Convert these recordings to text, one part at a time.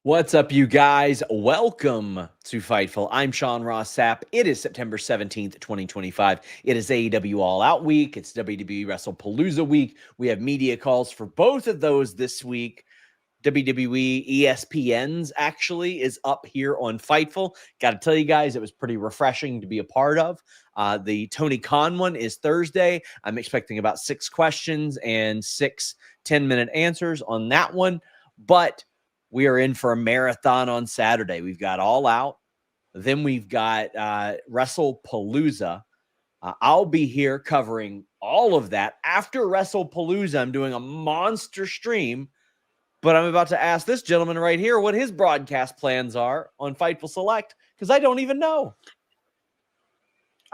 What's up, you guys? Welcome to Fightful. I'm Ross Sapp. It is September 17th, 2025. It is AEW All Out Week. It's WWE WrestlePalooza Week. We have media calls for both of those this week. WWE ESPN's actually is up here on Fightful. Got to tell you guys, it was pretty refreshing to be a part of. The Tony Khan one is Thursday. I'm expecting about 6 questions and 6 10-minute answers on that one. But we are in for a marathon on Saturday. We've got All Out. Then we've got WrestlePalooza. I'll be here covering all of that. After WrestlePalooza, I'm doing a monster stream. But I'm about to ask this gentleman right here what his broadcast plans are on Fightful Select, because I don't even know.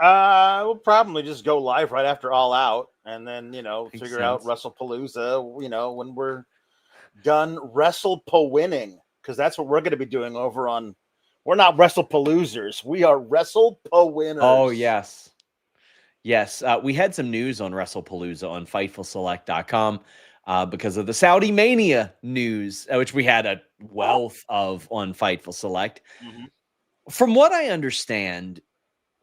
We'll probably just go live right after All Out, and then, figure out WrestlePalooza, when we're done WrestlePa-winning, because that's what we're going to be doing over on. We're not WrestlePaloozers. We are WrestlePa-winners. Oh, yes. Yes. We had some news on WrestlePalooza on FightfulSelect.com because of the Saudi Mania news, which we had a wealth of on Fightful Select. Mm-hmm. From what I understand,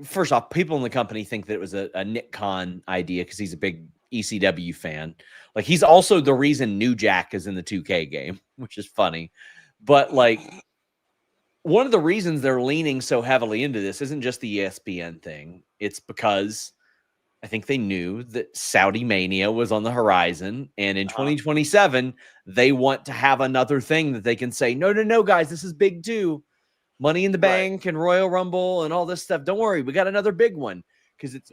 first off, people in the company think that it was a Nick Khan idea because he's a big ECW fan. Like, he's also the reason New Jack is in the 2K game, which is funny. But, like, one of the reasons they're leaning so heavily into this isn't just the ESPN thing. It's because I think they knew that Saudi Mania was on the horizon. And in 2027, they want to have another thing that they can say, no, guys, this is big too. Money in the Bank and Royal Rumble and all this stuff. Don't worry, we got another big one. Because it's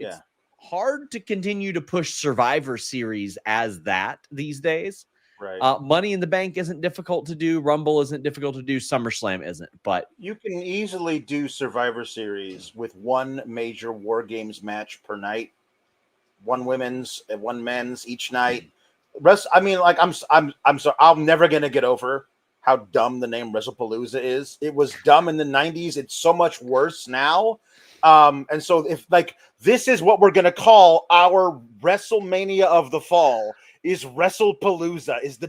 hard to continue to push Survivor Series as that these days. Right. Money in the Bank isn't difficult to do. Rumble isn't difficult to do. SummerSlam isn't. But you can easily do Survivor Series with one major War Games match per night, one women's and one men's each night. I'm sorry, I'm never gonna get over how dumb the name WrestlePalooza is. It was dumb in the 90s. It's so much worse now. And so if this is what we're going to call our WrestleMania of the fall, is WrestlePalooza, is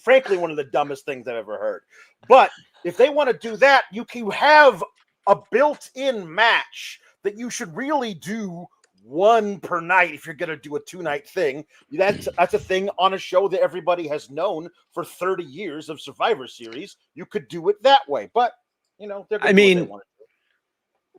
frankly one of the dumbest things I've ever heard. But if they want to do that, you have a built-in match that you should really do one per night. If you're going to do a 2-night thing, that's a thing on a show that everybody has known for 30 years of Survivor Series. You could do it that way, but they're going to do what they want to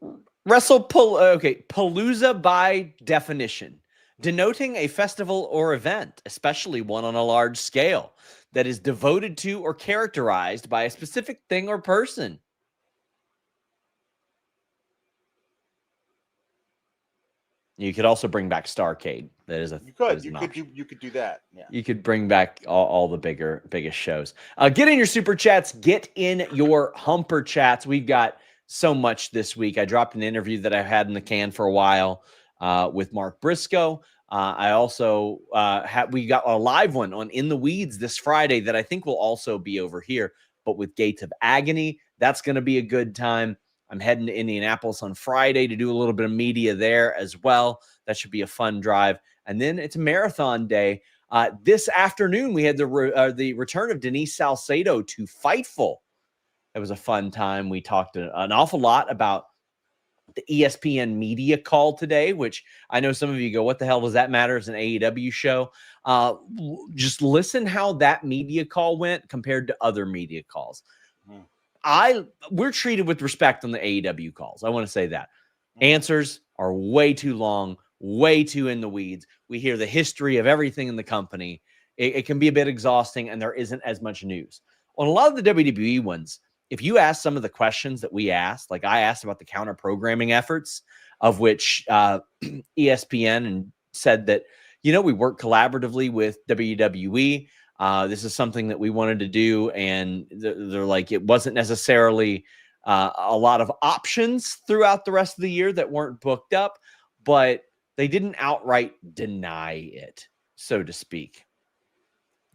do. Palooza by definition, denoting a festival or event, especially one on a large scale, that is devoted to or characterized by a specific thing or person. You could also bring back Starrcade. That is you could do that. Yeah. You could bring back all the biggest shows. Get in your super chats. Get in your humper chats. We've got so much this week. I dropped an interview that I've had in the can for a while with Mark Briscoe. I also we got a live one on In the Weeds this Friday that I think will also be over here, but with Gates of Agony. That's going to be a good time. I'm heading to Indianapolis on Friday to do a little bit of media there as well. That should be a fun drive. And then it's a marathon day. This afternoon, we had the return of Denise Salcedo to Fightful. It was a fun time. We talked an awful lot about the ESPN media call today, which I know some of you go, what the hell does that matter? It's an AEW show. Just listen how that media call went compared to other media calls. We're treated with respect on the AEW calls. I want to say that. Answers are way too long, way too in the weeds. We hear the history of everything in the company. It can be a bit exhausting, and there isn't as much news. On a lot of the WWE ones, if you ask some of the questions that we asked, like I asked about the counter programming efforts, of which ESPN and said that, we work collaboratively with WWE. This is something that we wanted to do. And they're like, it wasn't necessarily a lot of options throughout the rest of the year that weren't booked up, but they didn't outright deny it, so to speak.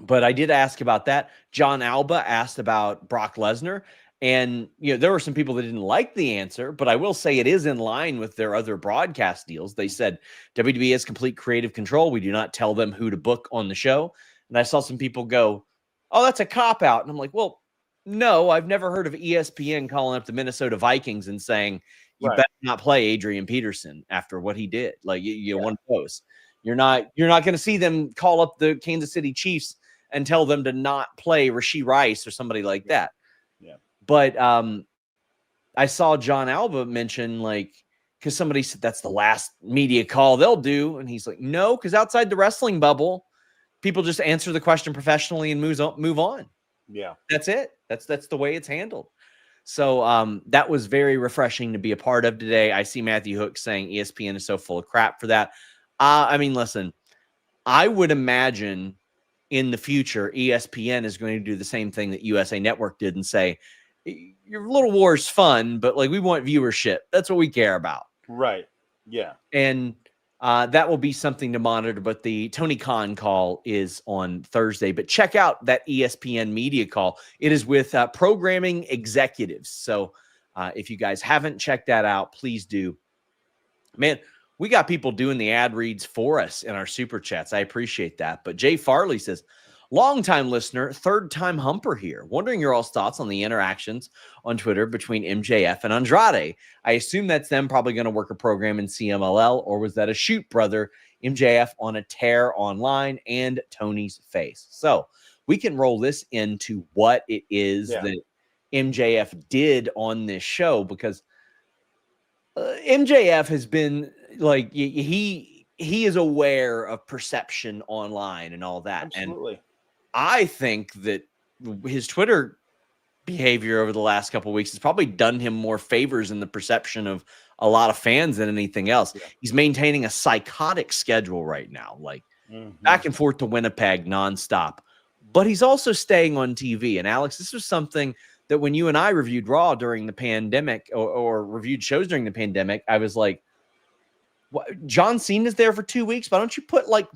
But I did ask about that. John Alba asked about Brock Lesnar. And, there were some people that didn't like the answer, but I will say it is in line with their other broadcast deals. They said WWE has complete creative control. We do not tell them who to book on the show. And I saw some people go, oh, that's a cop-out. And I'm like, well, No, I've never heard of ESPN calling up the Minnesota Vikings and saying, you Right. better not play Adrian Peterson after what he did. Like you Yeah. one of those. You're not going to see them call up the Kansas City Chiefs and tell them to not play Rashee Rice or somebody like that. Yeah. But I saw John Alba mention, like, because somebody said that's the last media call they'll do. And he's like, no, because outside the wrestling bubble, people just answer the question professionally and move on. Yeah. That's it. That's the way it's handled. So that was very refreshing to be a part of today. I see Matthew Hook saying ESPN is so full of crap for that. I mean, listen, I would imagine in the future, ESPN is going to do the same thing that USA Network did and say, your little war is fun, but like we want viewership. That's what we care about. Right. Yeah. And that will be something to monitor. But the Tony Khan call is on Thursday. But check out that ESPN media call. It is with programming executives. So if you guys haven't checked that out, please do. Man, we got people doing the ad reads for us in our super chats. I appreciate that. But Jay Farley says, longtime listener, third-time humper here. Wondering your all's thoughts on the interactions on Twitter between MJF and Andrade. I assume that's them probably going to work a program in CMLL, or was that a shoot brother, MJF on a tear online and Tony's face? So we can roll this into what it is that MJF did on this show, because MJF has been like, he is aware of perception online and all that. Absolutely. And I think that his Twitter behavior over the last couple of weeks has probably done him more favors in the perception of a lot of fans than anything else. Yeah. He's maintaining a psychotic schedule right now, like back and forth to Winnipeg nonstop. But he's also staying on TV. And Alex, this was something that when you and I reviewed Raw during the pandemic, or reviewed shows during the pandemic, I was like, what? John Cena's there for 2 weeks. Why don't you put like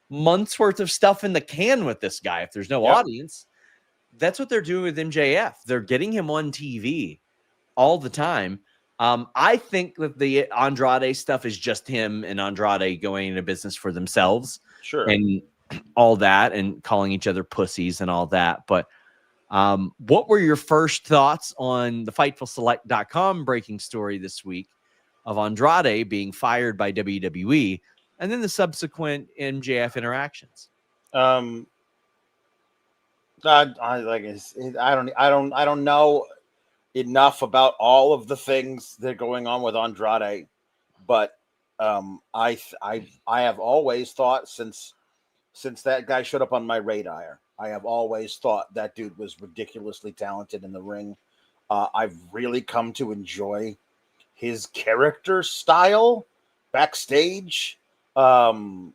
months worth of stuff in the can with this guy if there's no audience? That's what they're doing with MJF. They're getting him on TV all the time. I think that the Andrade stuff is just him and Andrade going into business for themselves. Sure. And all that, and calling each other pussies and all that. But what were your first thoughts on the FightfulSelect.com breaking story this week of Andrade being fired by WWE, and then the subsequent MJF interactions? I don't know enough about all of the things that are going on with Andrade, but I have always thought since that guy showed up on my radar, I have always thought that dude was ridiculously talented in the ring. I've really come to enjoy his character style backstage. He's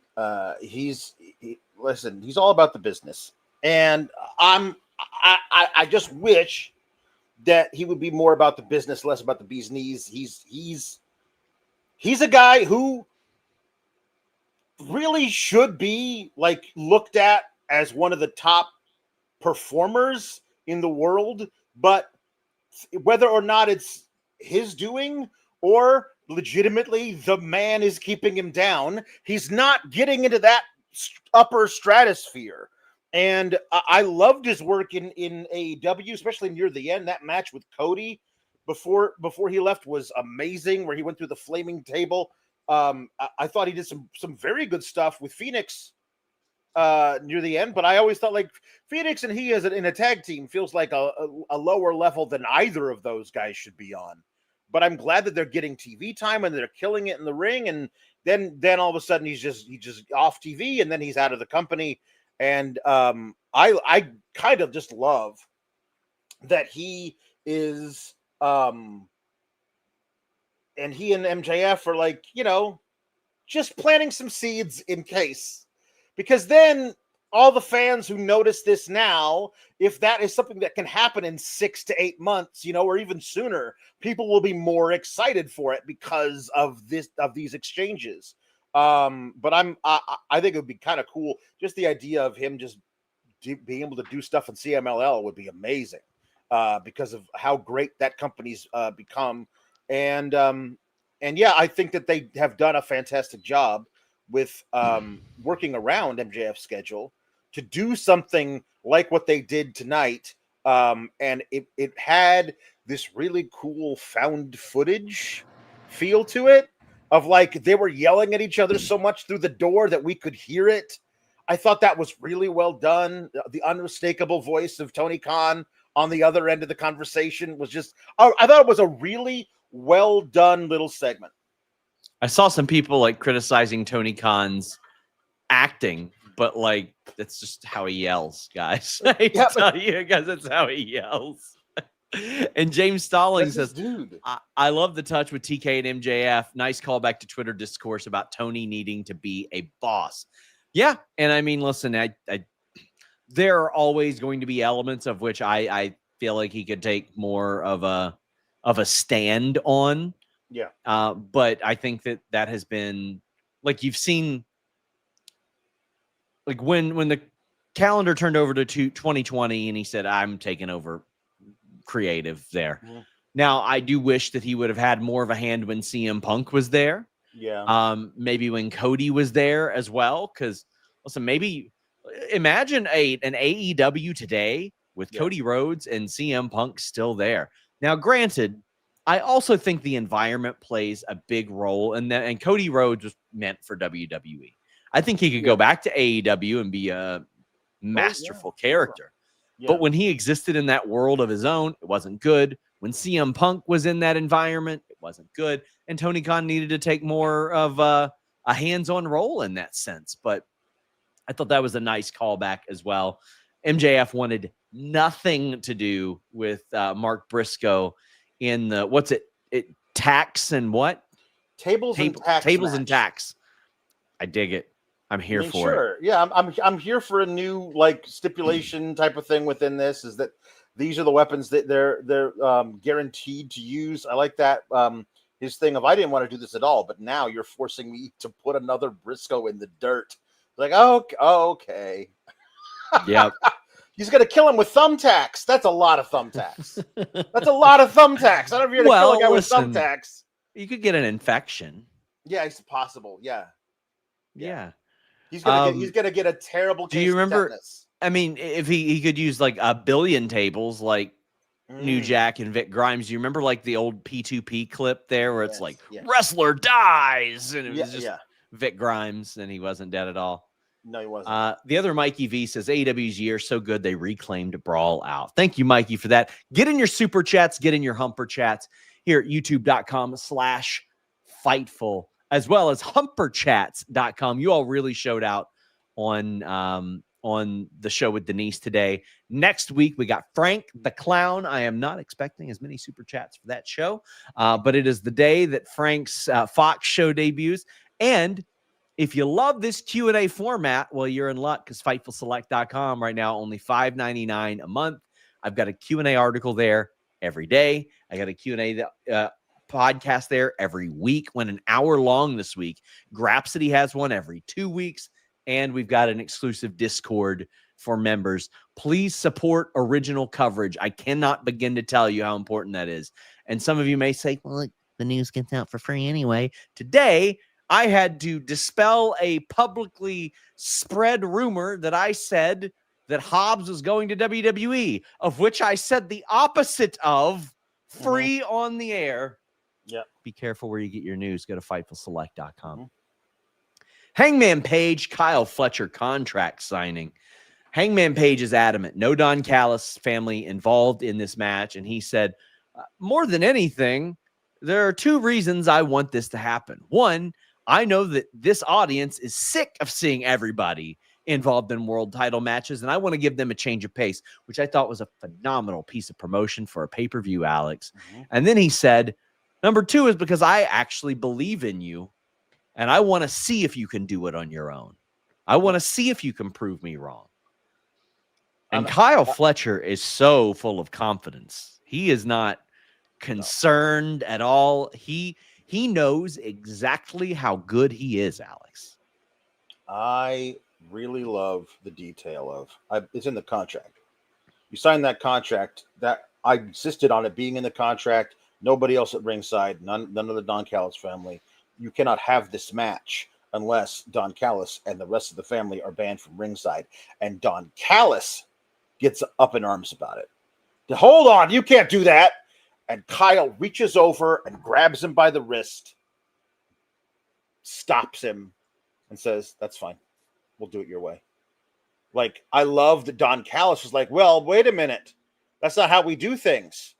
all about the business, and I just wish that he would be more about the business, less about the bee's knees. He's a guy who really should be like looked at as one of the top performers in the world, but whether or not it's his doing or legitimately the man is keeping him down, he's not getting into that upper stratosphere. And I loved his work in AEW, especially near the end. That match with Cody before he left was amazing, where he went through the flaming table. I thought he did some very good stuff with Phoenix near the end, but I always thought like Phoenix and he in a tag team feels like a lower level than either of those guys should be on. But I'm glad that they're getting TV time and they're killing it in the ring. And then all of a sudden he's just off TV, and then he's out of the company. And I kind of just love that he is and he and MJF are like, just planting some seeds in case, because then all the fans who notice this now, if that is something that can happen in 6 to 8 months, or even sooner, people will be more excited for it because of these exchanges. But I think it would be kind of cool. Just the idea of him just being able to do stuff in CMLL would be amazing, because of how great that company's become. And yeah, I think that they have done a fantastic job with working around MJF's schedule to do something like what they did tonight and it had this really cool found footage feel to it, of like they were yelling at each other so much through the door that we could hear it. I thought that was really well done. The unmistakable voice of Tony Khan on the other end of the conversation was just, I thought it was a really well done little segment. I saw some people like criticizing Tony Khan's acting, but like that's just how he yells, guys. I hate to tell you guys, that's how he yells. And James Stalling says, dude, I love the touch with TK and MJF. Nice callback to Twitter discourse about Tony needing to be a boss. Yeah, and I mean, listen, I there are always going to be elements of which I feel like he could take more of a stand on. Yeah. But I think that has been, like, you've seen, like when the calendar turned over to 2020 and he said, I'm taking over creative there. Mm-hmm. Now, I do wish that he would have had more of a hand when CM Punk was there. Yeah. Maybe when Cody was there as well. Because, listen, maybe imagine an AEW today with Cody Rhodes and CM Punk still there. Now, granted, I also think the environment plays a big role in that, and Cody Rhodes was meant for WWE. I think he could go back to AEW and be a masterful character. Yeah. But when he existed in that world of his own, it wasn't good. When CM Punk was in that environment, it wasn't good. And Tony Khan needed to take more of a hands-on role in that sense. But I thought that was a nice callback as well. MJF wanted nothing to do with Mark Briscoe in the, what's it tax and what? Tables and tax. I dig it. I'm here for it. Yeah, I'm here for a new like stipulation type of thing within this, is that these are the weapons that they're guaranteed to use. I like that. His thing of, I didn't want to do this at all, but now you're forcing me to put another Briscoe in the dirt. Like, okay. Yeah. He's going to kill him with thumbtacks. That's a lot of thumbtacks. That's a lot of thumbtacks. I don't know if you're going to kill a guy with thumbtacks. You could get an infection. Yeah, it's possible. Yeah. He's gonna get a terrible case. Do you remember? Of tetanus. I mean, if he could use like a billion tables, like New Jack and Vic Grimes. Do you remember like the old P2P clip there, where it's wrestler dies, and it was just Vic Grimes, and he wasn't dead at all. No, he wasn't. The other Mikey V says AEW's year so good they reclaimed Brawl Out. Thank you, Mikey, for that. Get in your super chats, get in your humper chats here at youtube.com/Fightful. As well as humperchats.com. You all really showed out on the show with Denise today. Next week, we got Frank the Clown. I am not expecting as many super chats for that show, but it is the day that Frank's Fox show debuts. And if you love this Q&A format, well, you're in luck, because FightfulSelect.com right now, only $5.99 a month. I've got a Q&A article there every day. I got a Q&A podcast there every week, went an hour long this week. Grapsody has one every 2 weeks, and we've got an exclusive Discord for members. Please support original coverage. I cannot begin to tell you how important that is. And some of you may say, well, look, the news gets out for free anyway. Today, I had to dispel a publicly spread rumor that I said that Hobbs was going to WWE, of which I said the opposite of free on the air. Yeah. Be careful where you get your news. Go to FightfulSelect.com. Hangman Page, Kyle Fletcher contract signing. Hangman Page is adamant. No Don Callis family involved in this match. And he said, more than anything, there are two reasons I want this to happen. One, I know that this audience is sick of seeing everybody involved in world title matches, and I want to give them a change of pace, which I thought was a phenomenal piece of promotion for a pay-per-view, Alex. And then he said, number two is because I actually believe in you, and I want to see if you can do it on your own. I want to see if you can prove me wrong. And Kyle Fletcher is so full of confidence. He is not concerned at all. He knows exactly how good he is, Alex. I really love the detail of it's in the contract. You signed that contract. That I insisted on it being in the contract. Nobody else at ringside, none of the Don Callis family. You cannot have this match unless Don Callis and the rest of the family are banned from ringside. And Don Callis gets up in arms about it. Hold on, you can't do that. And Kyle reaches over and grabs him by the wrist, stops him, and says, "That's fine. We'll do it your way." Like, I love that Don Callis was like, well, wait a minute. That's not how we do things.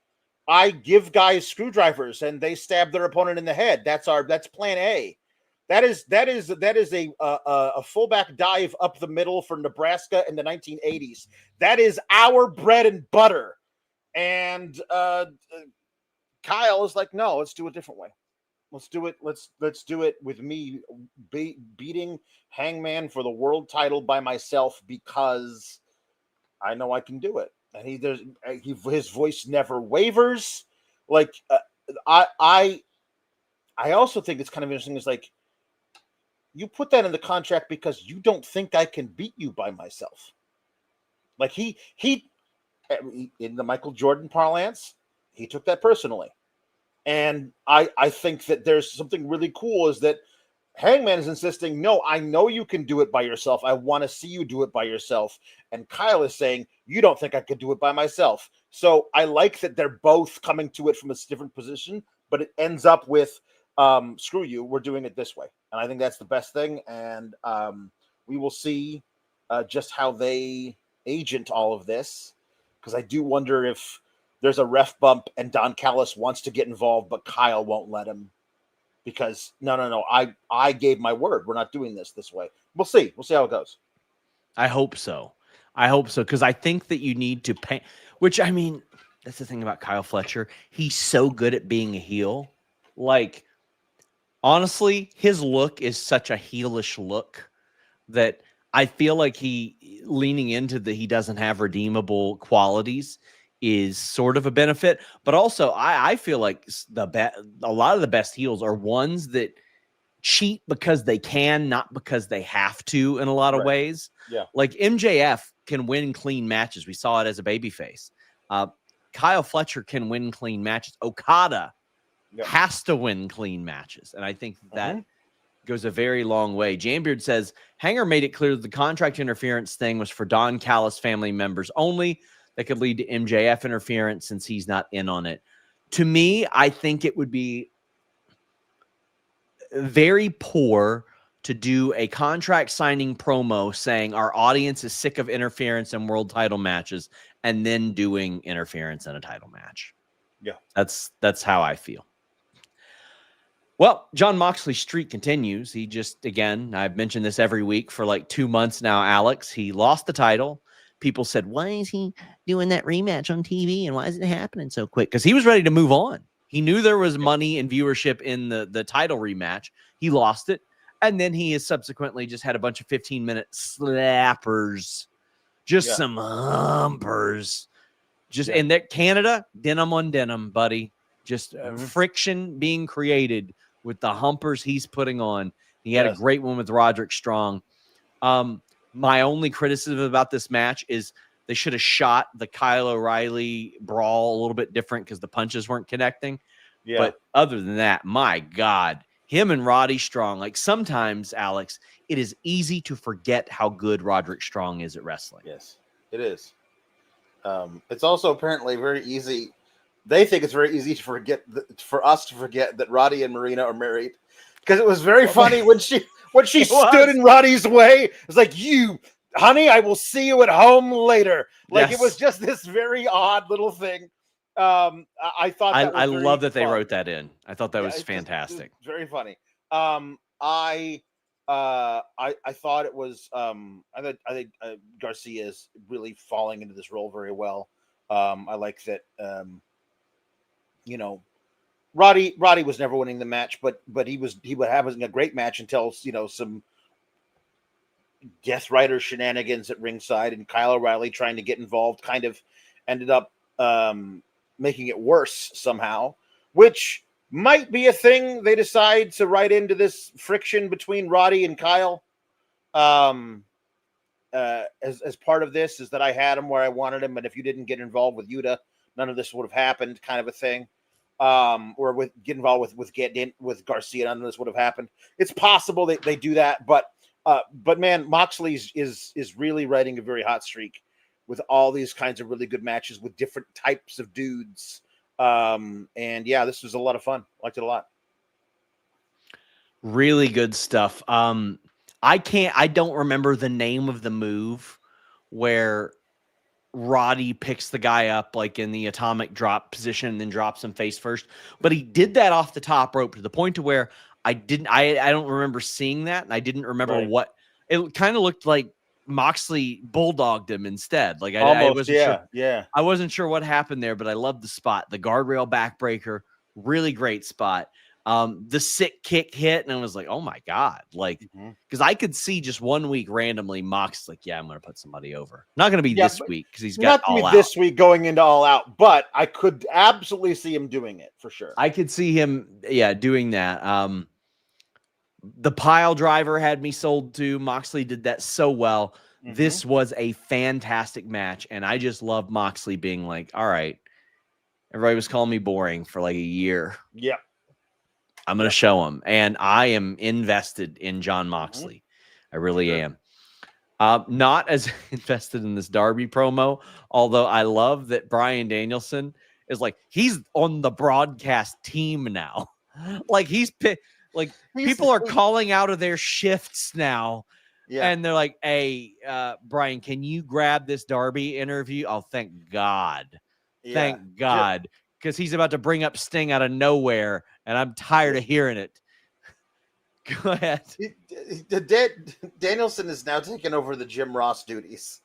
I give guys screwdrivers and they stab their opponent in the head. That's plan A. That is a fullback dive up the middle for Nebraska in the 1980s. That is our bread and butter. And Kyle is like, no, let's do it a different way. Let's do it. Let's do it with me beating Hangman for the world title by myself because I know I can do it. And his voice never wavers. Like I also think it's kind of interesting. Is like, you put that in the contract because you don't think I can beat you by myself. Like he in the Michael Jordan parlance, he took that personally. And I think that there's something really cool is that Hangman is insisting, no, I know you can do it by yourself. I want to see you do it by yourself. And Kyle is saying, you don't think I could do it by myself. So I like that they're both coming to it from a different position, but it ends up with, screw you, we're doing it this way. And I think that's the best thing. And we will see just how they agent all of this. Because I do wonder if there's a ref bump and Don Callis wants to get involved, but Kyle won't let him because no. I gave my word. We're not doing this way. We'll see. We'll see how it goes. I hope so. Because I think that you need to pay, which I mean, that's the thing about Kyle Fletcher. He's so good at being a heel. Like, honestly, his look is such a heelish look that I feel like he leaning into he doesn't have redeemable qualities is sort of a benefit, but also I feel like a lot of the best heels are ones that cheat because they can, not because they have to in a lot of ways. Yeah. Like MJF can win clean matches. We saw it as a babyface. Kyle Fletcher can win clean matches. Okada has to win clean matches. And I think that goes a very long way. Jambeard says, Hanger made it clear that the contract interference thing was for Don Callis family members only. That could lead to MJF interference since he's not in on it. To me, I think it would be very poor to do a contract signing promo saying our audience is sick of interference in world title matches and then doing interference in a title match. Yeah. That's how I feel. Well, Jon Moxley's streak continues. He just, again, I've mentioned this every week for like 2 months now, Alex. He lost the title. People said, why is he doing that rematch on TV and why is it happening so quick? Because he was ready to move on. He knew there was money and viewership in the title rematch. He lost it. And then he has subsequently just had a bunch of 15-minute slappers. Just some humpers. And that Canada, denim on denim, buddy. Just friction being created with the humpers he's putting on. He had a great one with Roderick Strong. My only criticism about this match is they should have shot the Kyle O'Reilly brawl a little bit different because the punches weren't connecting. Yeah. But other than that, my God, him and Roddy Strong, like sometimes, Alex, it is easy to forget how good Roderick Strong is at wrestling. Yes, it is. It's also apparently very easy. They think it's very easy to forget for us to forget that Roddy and Marina are married. Because it was very funny when she stood in Roddy's way. It's like, you, honey, I will see you at home later. Like, it was just this very odd little thing. I thought that was I love that they wrote that in. I thought that was fantastic. It was very funny. I thought it was I think Garcia is really falling into this role very well. I like that Roddy was never winning the match, but he was having a great match until some Death Rider shenanigans at ringside, and Kyle O'Reilly trying to get involved kind of ended up making it worse somehow, which might be a thing they decide to write into this friction between Roddy and Kyle. As part of this is that I had him where I wanted him, and if you didn't get involved with Yuta, none of this would have happened, kind of a thing. Or get involved with Garcia, none of this would have happened. It's possible they do that, but man, Moxley is really riding a very hot streak. with all these kinds of really good matches with different types of dudes. And yeah, this was a lot of fun. Liked it a lot. Really good stuff. I don't remember the name of the move where Roddy picks the guy up like in the atomic drop position and then drops him face first, but he did that off the top rope to the point to where I don't remember seeing that, and I didn't remember what it kind of looked like. Moxley bulldogged him instead. Like I wasn't sure. Yeah. I wasn't sure what happened there, but I loved the spot. The guardrail backbreaker, really great spot. The sick kick hit, and I was like, oh my God. Like, because I could see just 1 week randomly Mox like, yeah, I'm gonna put somebody over. Not gonna be this week because he's got all out. This week going into All Out, but I could absolutely see him doing it for sure. I could see him, doing that. The pile driver had me sold too. Moxley did that so well. This was a fantastic match, and I just love Moxley being like, all right, everybody was calling me boring for like a year. Yeah. I'm going to show him, and I am invested in Jon Moxley. I really am. Not as invested in this Darby promo, although I love that Bryan Danielson is like, he's on the broadcast team now. Like people are calling out of their shifts now. Yeah. And they're like, hey, Bryan, can you grab this Darby interview? Oh, thank God. Yeah. Thank God. Because he's about to bring up Sting out of nowhere, and I'm tired of hearing it. Go ahead. Danielson is now taking over the Jim Ross duties.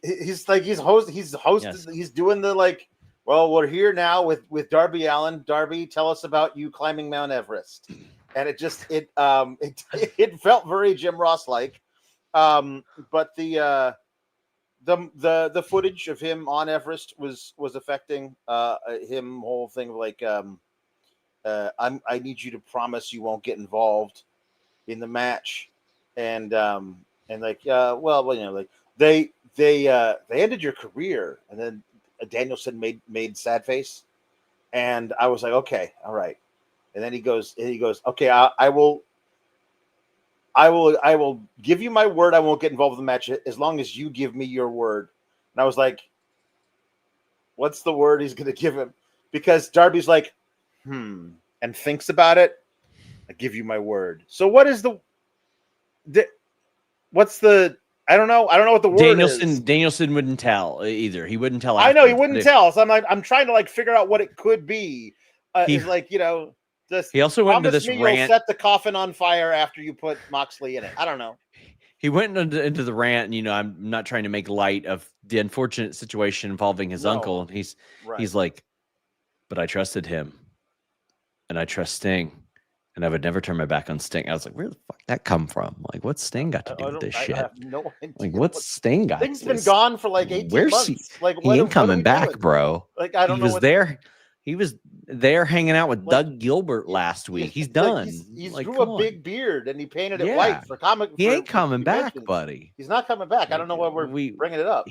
He's doing the like, well, we're here now with Darby Allin. Darby, tell us about you climbing Mount Everest. And it felt very Jim Ross like. But the footage of him on Everest was affecting him. Whole thing of like, I need you to promise you won't get involved in the match, and like, well, you know, like they ended your career, and then Danielson made sad face, and I was like, okay, all right, and then he goes, okay, I will give you my word. I won't get involved in the match as long as you give me your word. And I was like, what's the word he's going to give him? Because Darby's like, and thinks about it. I give you my word. So what is what's the, I don't know what the word is. Danielson wouldn't tell either. He wouldn't tell. I know he wouldn't tell. So I'm trying to like figure out what it could be. He's like, you know, he also went into this rant. You'll set the coffin on fire after you put Moxley in it. I don't know. He went into the rant, and, you know, I'm not trying to make light of the unfortunate situation involving his uncle. And he's like, but I trusted him, and I trust Sting, and I would never turn my back on Sting. I was like, where the fuck did that come from? Like, what's Sting got to do with this shit? I have no idea. Like, what's Sting got? Sting's been gone for like 18 months. He? Like, he ain't coming back, bro. Like, I don't know. He was there hanging out with Doug Gilbert last week. He's done. He's grew a big beard, and he painted it white for comic. He ain't coming back, buddy. He's not coming back. I don't know why we're bringing it up.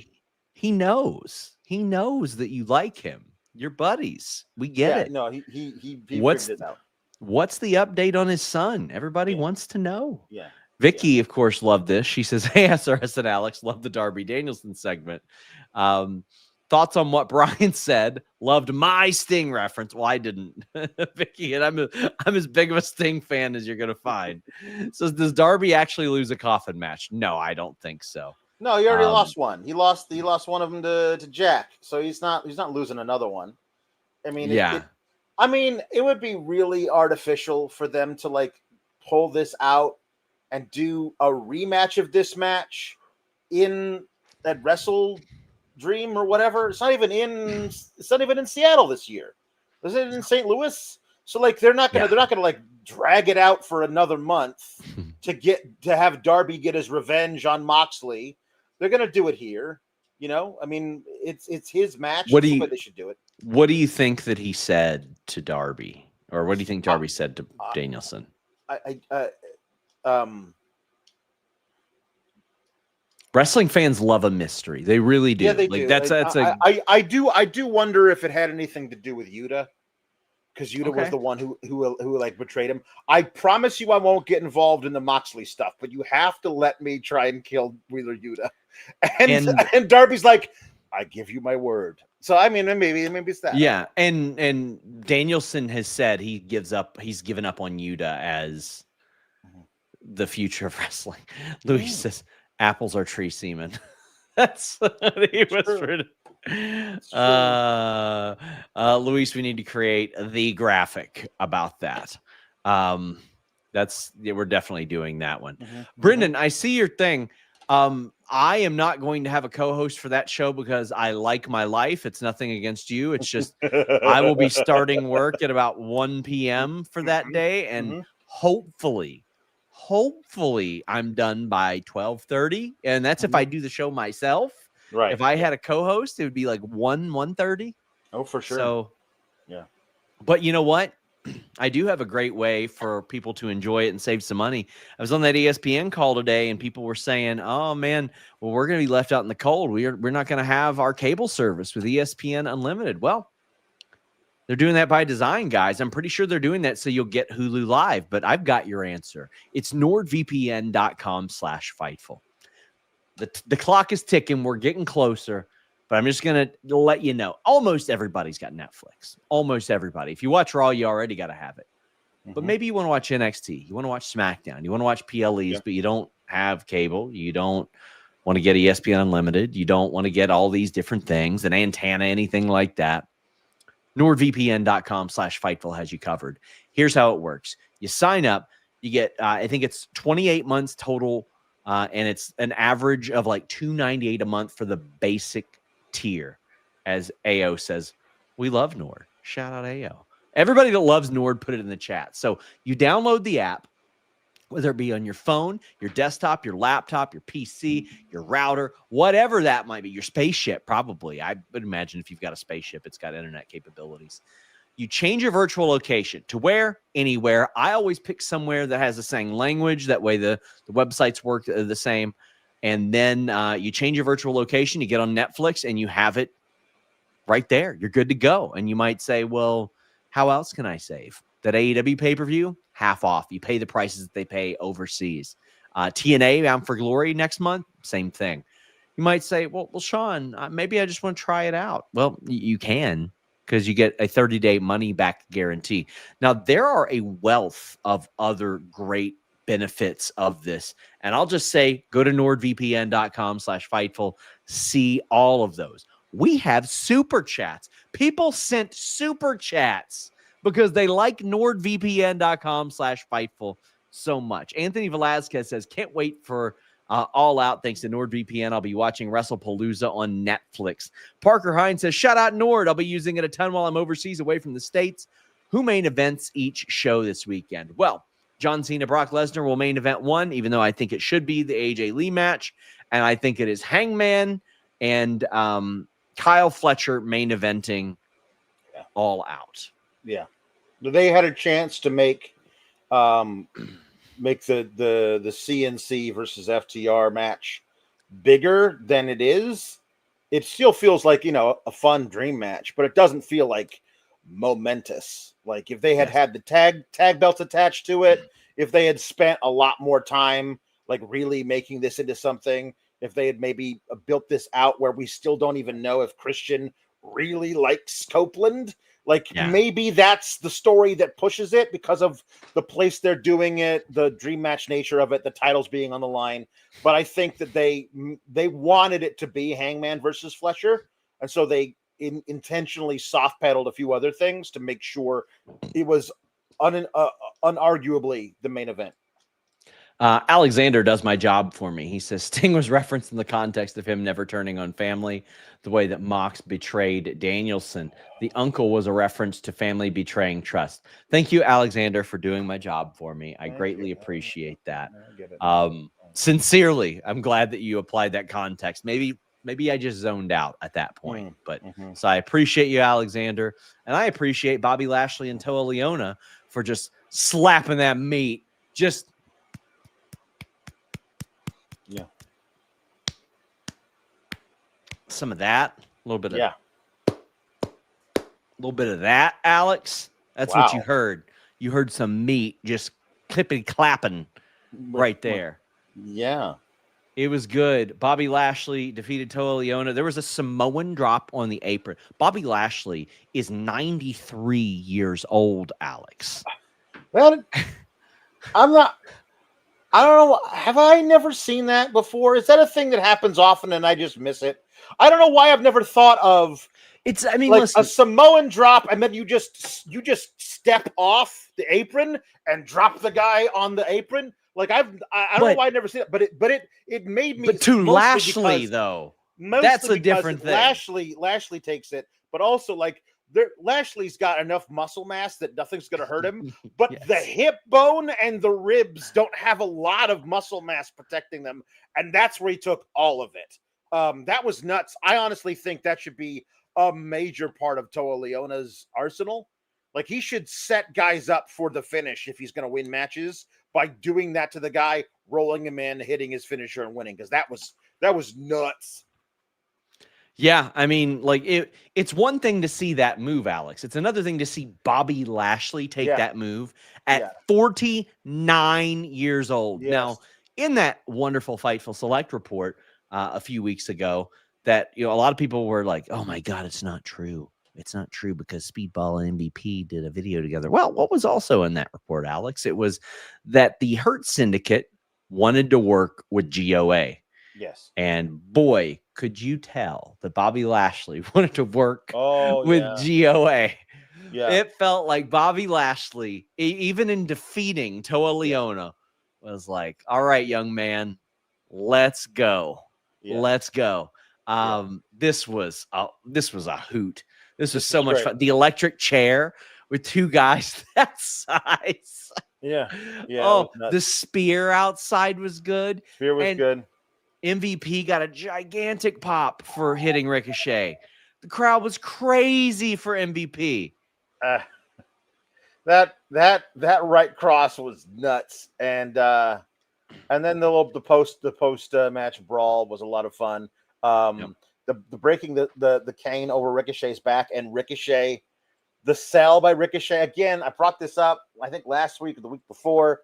He knows. He knows that you like him. You're buddies. We get it. No, he figured it out. What's the update on his son? Everybody wants to know. Yeah. Vicky, of course, loved this. She says, hey, SRS and Alex, love the Darby Danielson segment. Thoughts on what Bryan said? Loved my Sting reference. Well, I didn't, Vicky, and I'm as big of a Sting fan as you're gonna find. So, does Darby actually lose a coffin match? No, I don't think so. No, he already lost one. He lost one of them to Jack, so he's not losing another one. I mean, it would be really artificial for them to like pull this out and do a rematch of this match at Wrestle Dream or whatever. It's not even in Seattle this year. Is it in St. Louis? So like they're not gonna like drag it out for another month to have Darby get his revenge on Moxley. They're gonna do it here. You know, I mean, it's his match. They should do it. What do you think that he said to Darby, or what do you think Darby said to Danielson? Wrestling fans love a mystery. They really do. Yeah, they do. I do wonder if it had anything to do with Yuta, because Yuta was the one who like betrayed him. I promise you, I won't get involved in the Moxley stuff, but you have to let me try and kill Wheeler Yuta. And Darby's like, I give you my word. So I mean, maybe it's that. Yeah, and Danielson has said he's given up on Yuta as the future of wrestling. Luis says apples are tree semen. That's what he whispered. Luis, we need to create the graphic about that. We're definitely doing that one. Brendan, I see your thing. I am not going to have a co-host for that show because I like my life. It's nothing against you. It's just I will be starting work at about 1 p.m. for that day, and hopefully I'm done by 12:30, and that's if I do the show myself. Right. If I had a co-host, it would be like 1:30. Oh, for sure. So, yeah. But you know what? I do have a great way for people to enjoy it and save some money. I was on that ESPN call today, and people were saying, "Oh man, well we're going to be left out in the cold. We're not going to have our cable service with ESPN Unlimited." Well, they're doing that by design, guys. I'm pretty sure they're doing that so you'll get Hulu Live. But I've got your answer. It's NordVPN.com/Fightful. The clock is ticking. We're getting closer. But I'm just going to let you know, almost everybody's got Netflix. Almost everybody. If you watch Raw, you already got to have it. But maybe you want to watch NXT. You want to watch SmackDown. You want to watch PLEs, but you don't have cable. You don't want to get ESPN Unlimited. You don't want to get all these different things, an antenna, anything like that. NordVPN.com/Fightful has you covered. Here's how it works. You sign up. You get, I think it's 28 months total, and it's an average of like $298 a month for the basic tier. As AO says, we love Nord. Shout out AO. Everybody that loves Nord, put it in the chat. So you download the app, whether it be on your phone, your desktop, your laptop, your PC, your router, whatever that might be, your spaceship, probably. I would imagine if you've got a spaceship, it's got internet capabilities. You change your virtual location to where? Anywhere. I always pick somewhere that has the same language. That way the websites work the same. And then you change your virtual location, you get on Netflix, and you have it right there. You're good to go. And you might say, well, how else can I save? That AEW pay-per-view, half off. You pay the prices that they pay overseas. TNA, Bound for Glory next month, same thing. You might say, well, Sean, maybe I just want to try it out. Well, you can, because you get a 30-day money-back guarantee. Now, there are a wealth of other great benefits of this. And I'll just say, go to NordVPN.com/Fightful. See all of those. We have super chats. People sent super chats because they like NordVPN.com/Fightful so much. Anthony Velasquez says, can't wait for All Out. Thanks to NordVPN. I'll be watching WrestlePalooza on Netflix. Parker Hines says, shout out Nord. I'll be using it a ton while I'm overseas away from the States. Who main events each show this weekend? Well, John Cena, Brock Lesnar will main event one, even though I think it should be the AJ Lee match. And I think it is Hangman and Kyle Fletcher main eventing All Out. Yeah. They had a chance to make the CNC versus FTR match bigger than it is. It still feels like, a fun dream match, but it doesn't feel like momentous. Like if they had had the tag belts attached to it, if they had spent a lot more time like really making this into something, if they had maybe built this out where we still don't even know if Christian really likes Copeland, maybe that's the story that pushes it because of the place they're doing it, the dream match nature of it, the titles being on the line. But I think that they wanted it to be Hangman versus Fletcher, and so they intentionally soft pedaled a few other things to make sure it was unarguably the main event. Alexander does my job for me. He says Sting was referenced in the context of him never turning on family, the way that Mox betrayed Danielson. The uncle was a reference to family betraying trust. Thank you, Alexander, for doing my job for me. I greatly appreciate that. Sincerely, I'm glad that you applied that context. Maybe I just zoned out at that point. But so I appreciate you, Alexander. And I appreciate Bobby Lashley and Toa Liona for just slapping that meat. Just some of that, a little bit of that, Alex. That's what you heard. You heard some meat just clipping clapping right there. Yeah. It was good. Bobby Lashley defeated Toa Liona. There was a Samoan drop on the apron. Bobby Lashley is 93 years old, Alex. Well, I'm not. I don't know. Have I never seen that before? Is that a thing that happens often and I just miss it? I don't know why I've never thought of. It's. I mean, like listen, a Samoan drop, and then you just step off the apron and drop the guy on the apron. Like I don't know why I never seen it, but it made me. But to Lashley though, that's a different thing. Lashley takes it, but also like Lashley's got enough muscle mass that nothing's going to hurt him. But Yes. the hip bone and the ribs don't have a lot of muscle mass protecting them, and that's where he took all of it. That was nuts. I honestly think that should be a major part of Toa Leona's arsenal. Like he should set guys up for the finish if he's going to win matches by doing that to the guy, rolling him in, hitting his finisher, and winning. Because that was nuts. Yeah, I mean, like it's one thing to see that move, Alex. It's another thing to see Bobby Lashley take that move at 49 years old. Yes. Now, in that wonderful Fightful Select report a few weeks ago, that a lot of people were like, "Oh my God, it's not true. It's not true," because Speedball and MVP did a video together. Well, what was also in that report, Alex? It was that the Hurt Syndicate wanted to work with GOA. Yes. And boy, could you tell that Bobby Lashley wanted to work with GOA. Yeah. It felt like Bobby Lashley, even in defeating Toa Liona, was like, all right, young man, let's go. Yeah. Let's go. This was a hoot. This was so much fun. The electric chair with two guys that size. Yeah. Oh, the spear outside was good. Spear was good. MVP got a gigantic pop for hitting Ricochet. The crowd was crazy for MVP. That right cross was nuts, and then the post match brawl was a lot of fun. The breaking the cane over Ricochet's back, and Ricochet, the sell by Ricochet again. I brought this up I think last week or the week before.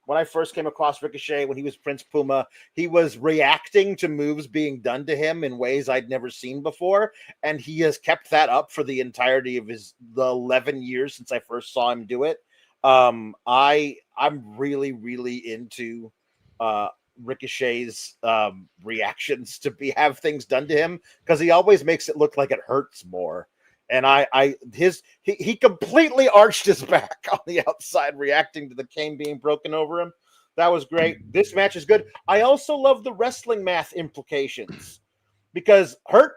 When I first came across Ricochet, when he was Prince Puma, he was reacting to moves being done to him in ways I'd never seen before. And he has kept that up for the entirety of the 11 years since I first saw him do it. I'm really, really into Ricochet's reactions to have things done to him, because he always makes it look like it hurts more. And he completely arched his back on the outside, reacting to the cane being broken over him. That was great. This match is good. I also love the wrestling math implications, because Hurt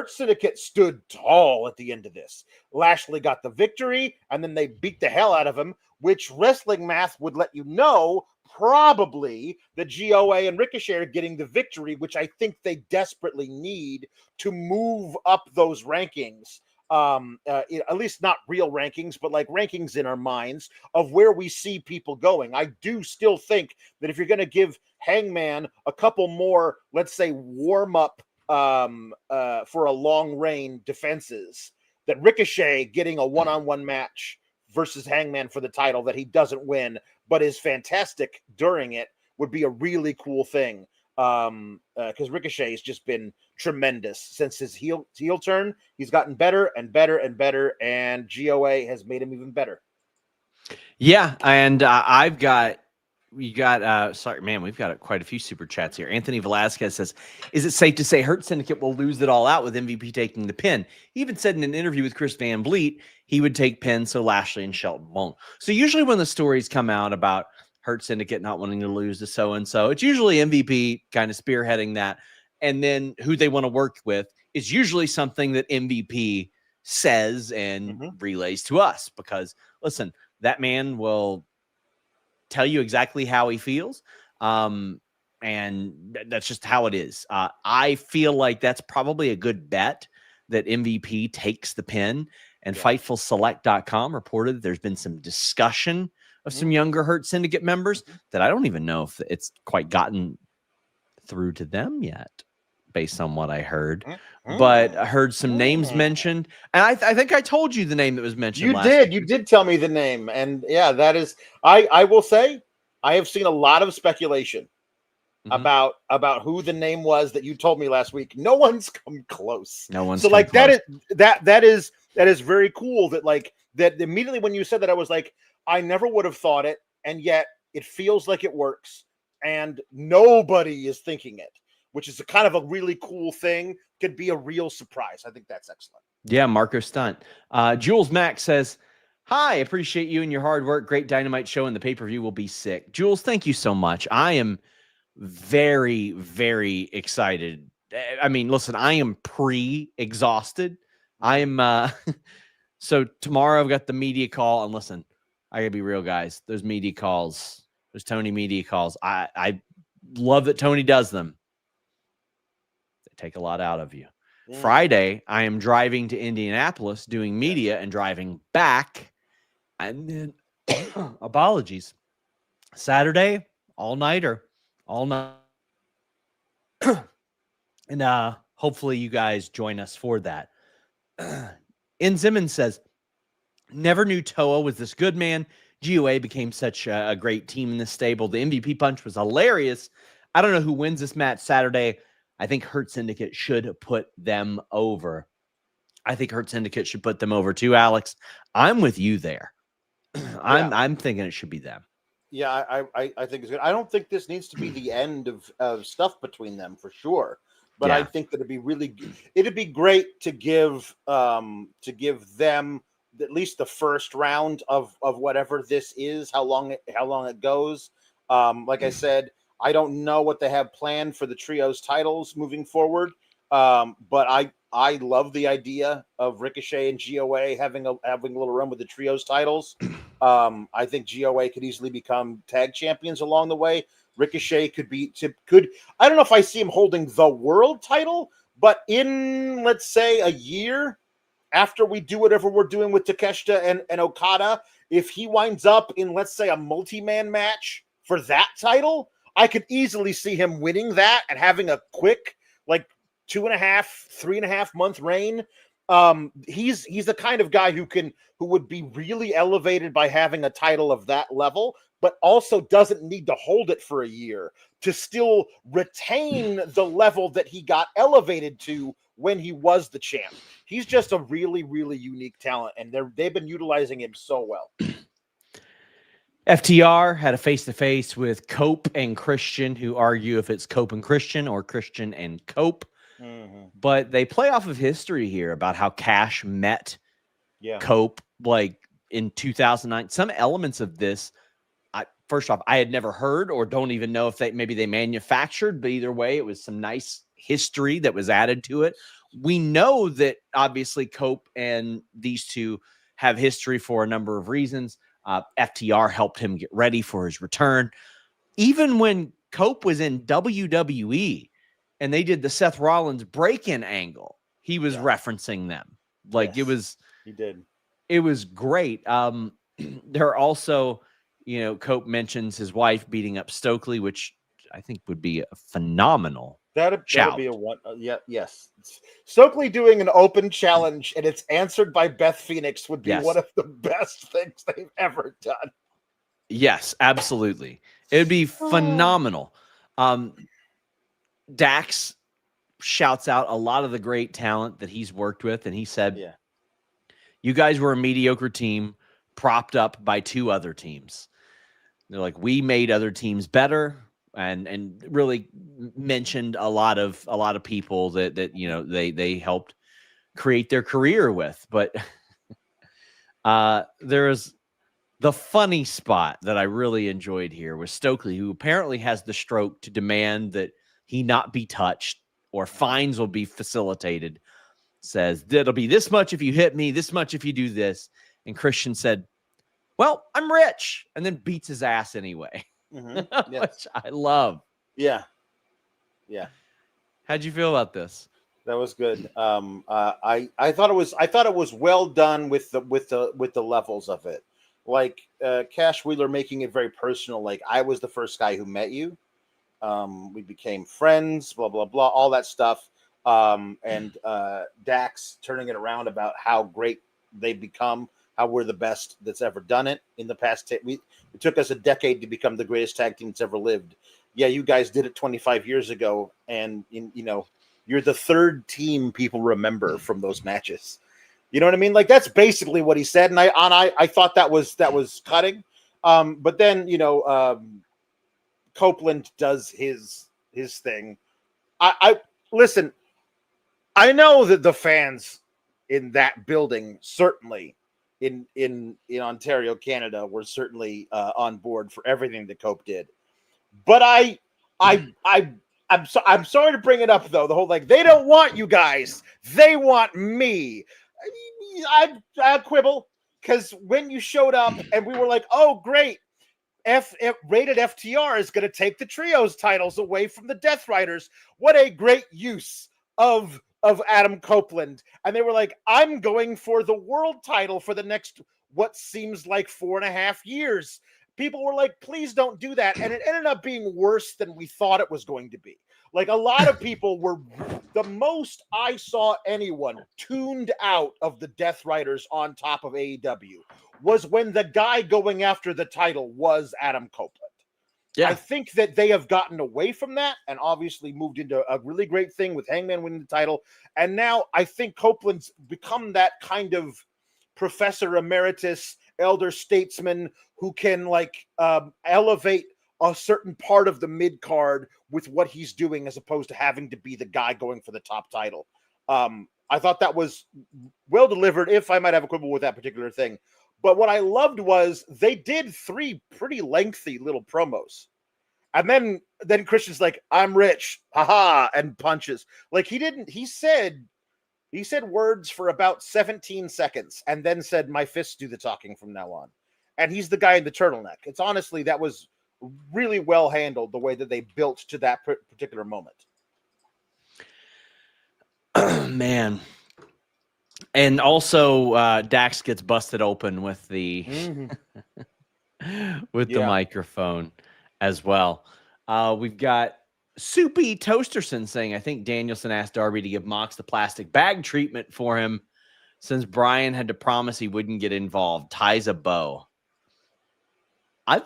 Syndicate stood tall at the end of this. Lashley got the victory, and then they beat the hell out of him, which wrestling math would let you know probably the GOA and Ricochet are getting the victory, which I think they desperately need to move up those rankings. At least not real rankings, but like rankings in our minds of where we see people going. I do still think that if you're going to give Hangman a couple more, let's say, warm up for a long reign defenses, that Ricochet getting a one-on-one match versus Hangman for the title that he doesn't win but is fantastic during it would be a really cool thing. Because Ricochet has just been tremendous since his heel turn. He's gotten better and better and better, and GOA has made him even better. Yeah, and we've got quite a few super chats here. Anthony Velasquez says, is it safe to say Hurt Syndicate will lose it all out with MVP taking the pin? He even said in an interview with Chris Van Vliet he would take pin, so Lashley and Shelton won't. So usually when the stories come out about Hurt Syndicate not wanting to lose to so-and-so, it's usually MVP kind of spearheading that. And then who they want to work with is usually something that MVP says and relays to us, because listen, that man will tell you exactly how he feels. And that's just how it is. I feel like that's probably a good bet that MVP takes the pin, and FightfulSelect.com reported that there's been some discussion of some younger Hurt Syndicate members that I don't even know if it's quite gotten through to them yet, based on what I heard. But I heard some names mentioned, and I think I told you the name that was mentioned. You did tell me the name, and yeah, that is. I will say I have seen a lot of speculation about who the name was that you told me last week. No one's come close. No one's so come like close. that is very cool. That immediately when you said that, I was like, I never would have thought it, and yet it feels like it works, and nobody is thinking it, which is a kind of a really cool thing. Could be a real surprise. I think that's excellent. Yeah, Marco Stunt. Jules Mack says, hi, appreciate you and your hard work. Great Dynamite show, and the pay-per-view will be sick. Jules, thank you so much. I am very, very excited. I mean, listen, I am pre-exhausted. I am so tomorrow I've got the media call, and listen, I gotta be real, guys. Those media calls, those Tony media calls, I love that Tony does them. They take a lot out of you. Friday, I am driving to Indianapolis doing media and driving back. And then, apologies. Saturday, all-nighter. All night. And hopefully you guys join us for that. In Simmons says, never knew Toa was this good, man. GOA became such a great team in this stable. The MVP punch was hilarious. I don't know who wins this match Saturday. I think Hurt Syndicate should put them over. I think Hurt Syndicate should put them over too, Alex. I'm with you there. I'm thinking it should be them. Yeah, I think it's good. I don't think this needs to be the end of stuff between them for sure. But I think that it'd be great to give them at least the first round of whatever this is, how long it goes. Like I said, I don't know what they have planned for the trios titles moving forward. But I love the idea of Ricochet and GOA having a little run with the trios titles. I think GOA could easily become tag champions along the way. Ricochet could I don't know if I see him holding the world title, but in, let's say, a year after we do whatever we're doing with Takeshita and Okada, if he winds up in, let's say, a multi-man match for that title, I could easily see him winning that and having a quick, like, 2.5-3.5 month reign. He's the kind of guy who would be really elevated by having a title of that level, but also doesn't need to hold it for a year to still retain the level that he got elevated to when he was the champ. He's just a really, really unique talent, and they've been utilizing him so well. FTR had a face-to-face with Cope and Christian, who argue if it's Cope and Christian or Christian and Cope. But they play off of history here about how Cash met Cope like in 2009. Some elements of this, first off, I had never heard or don't even know if they manufactured, but either way, it was some nice history that was added to it. We know that obviously Cope and these two have history for a number of reasons. FTR helped him get ready for his return. Even when Cope was in WWE and they did the Seth Rollins break-in angle, he was referencing them. Like he did. It was great. There are also, Cope mentions his wife beating up Stokely, which I think would be a phenomenal. That'd be a one. Yes. Stokely doing an open challenge and it's answered by Beth Phoenix would be one of the best things they've ever done. Yes, absolutely. It would be phenomenal. Dax shouts out a lot of the great talent that he's worked with. And he said, you guys were a mediocre team propped up by two other teams. They're like, we made other teams better, and really mentioned a lot of people that they helped create their career with. But there is the funny spot that I really enjoyed here was Stokely, who apparently has the stroke to demand that he not be touched or fines will be facilitated, says, it'll be this much if you hit me, this much if you do this. And Christian said, well, I'm rich, and then beats his ass anyway. Which I love. Yeah. How'd you feel about this? That was good. I thought it was well done with the levels of it. Like Cash Wheeler making it very personal. Like, I was the first guy who met you. We became friends, blah, blah, blah, all that stuff. And Dax turning it around about how great they've become, how we're the best that's ever done it in the past. It took us a decade to become the greatest tag team that's ever lived. yeah, you guys did it 25 years ago, and you're the third team people remember from those matches. You know what I mean? Like, that's basically what he said, and I thought that was cutting. But then Copeland does his thing. I listen. I know that the fans in that building, certainly in Ontario, Canada, were certainly on board for everything that Cope did. But I'm sorry to bring it up, though. The whole, like, they don't want you guys, they want me. I quibble, because when you showed up and we were like, oh great, rated FTR is going to take the trios titles away from the Death Riders. What a great use of Adam Copeland. And they were like, I'm going for the world title for the next, what seems like 4.5 years. People were like, please don't do that. And it ended up being worse than we thought it was going to be. Like, a lot of people were, the most I saw anyone tuned out of the Death Riders on top of AEW was when the guy going after the title was Adam Copeland. Yeah. I think that they have gotten away from that and obviously moved into a really great thing with Hangman winning the title. And now I think Copeland's become that kind of professor emeritus, elder statesman who can, like, elevate a certain part of the mid card with what he's doing, as opposed to having to be the guy going for the top title. I thought that was well delivered, if I might have a quibble with that particular thing. But what I loved was they did 3 pretty lengthy little promos. And then Christian's like, I'm rich, haha, and punches. Like, he said words for about 17 seconds and then said, my fists do the talking from now on. And he's the guy in the turtleneck. It's honestly, that was really well handled, the way that they built to that particular moment. Man. And also, Dax gets busted open with the the microphone as well. We've got Soupy Toasterson saying, I think Danielson asked Darby to give Mox the plastic bag treatment for him since Brian had to promise he wouldn't get involved. Ties a bow. I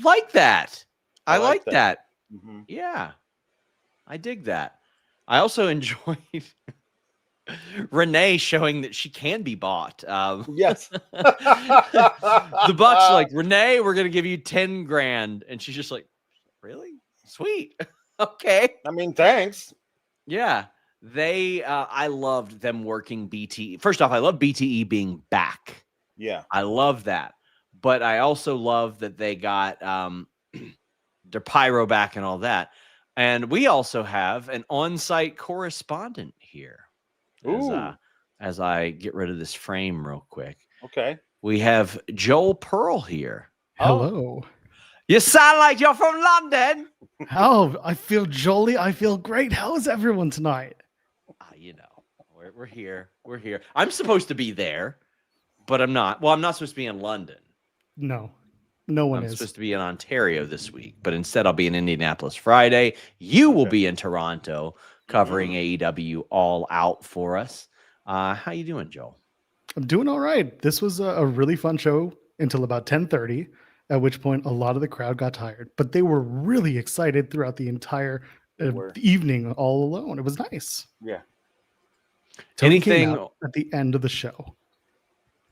like that. I like that. Mm-hmm. Yeah. I dig that. I also enjoyed Renee showing that she can be bought. Yes. The Bucks like, Renee, we're going to give you 10 grand. And she's just like, really? Sweet. Okay. I mean, thanks. Yeah. I loved them working BTE. First off, I love BTE being back. Yeah. I love that. But I also love that they got their pyro back and all that. And we also have an on-site correspondent here. As I get rid of this frame real quick. Okay. We have Joel Pearl here. Hello. You sound like you're from London. Oh, I feel jolly. I feel great. How is everyone tonight? We're here. We're here. I'm supposed to be there, but I'm not. Well, I'm not supposed to be in London. No one is. I'm supposed to be in Ontario this week, but instead I'll be in Indianapolis Friday. You will be in Toronto covering AEW All Out for us. How you doing, Joel? I'm doing all right. This was a really fun show until about 10:30, at which point a lot of the crowd got tired. But they were really excited throughout the entire evening all alone. It was nice. Yeah. Toni came out at the end of the show,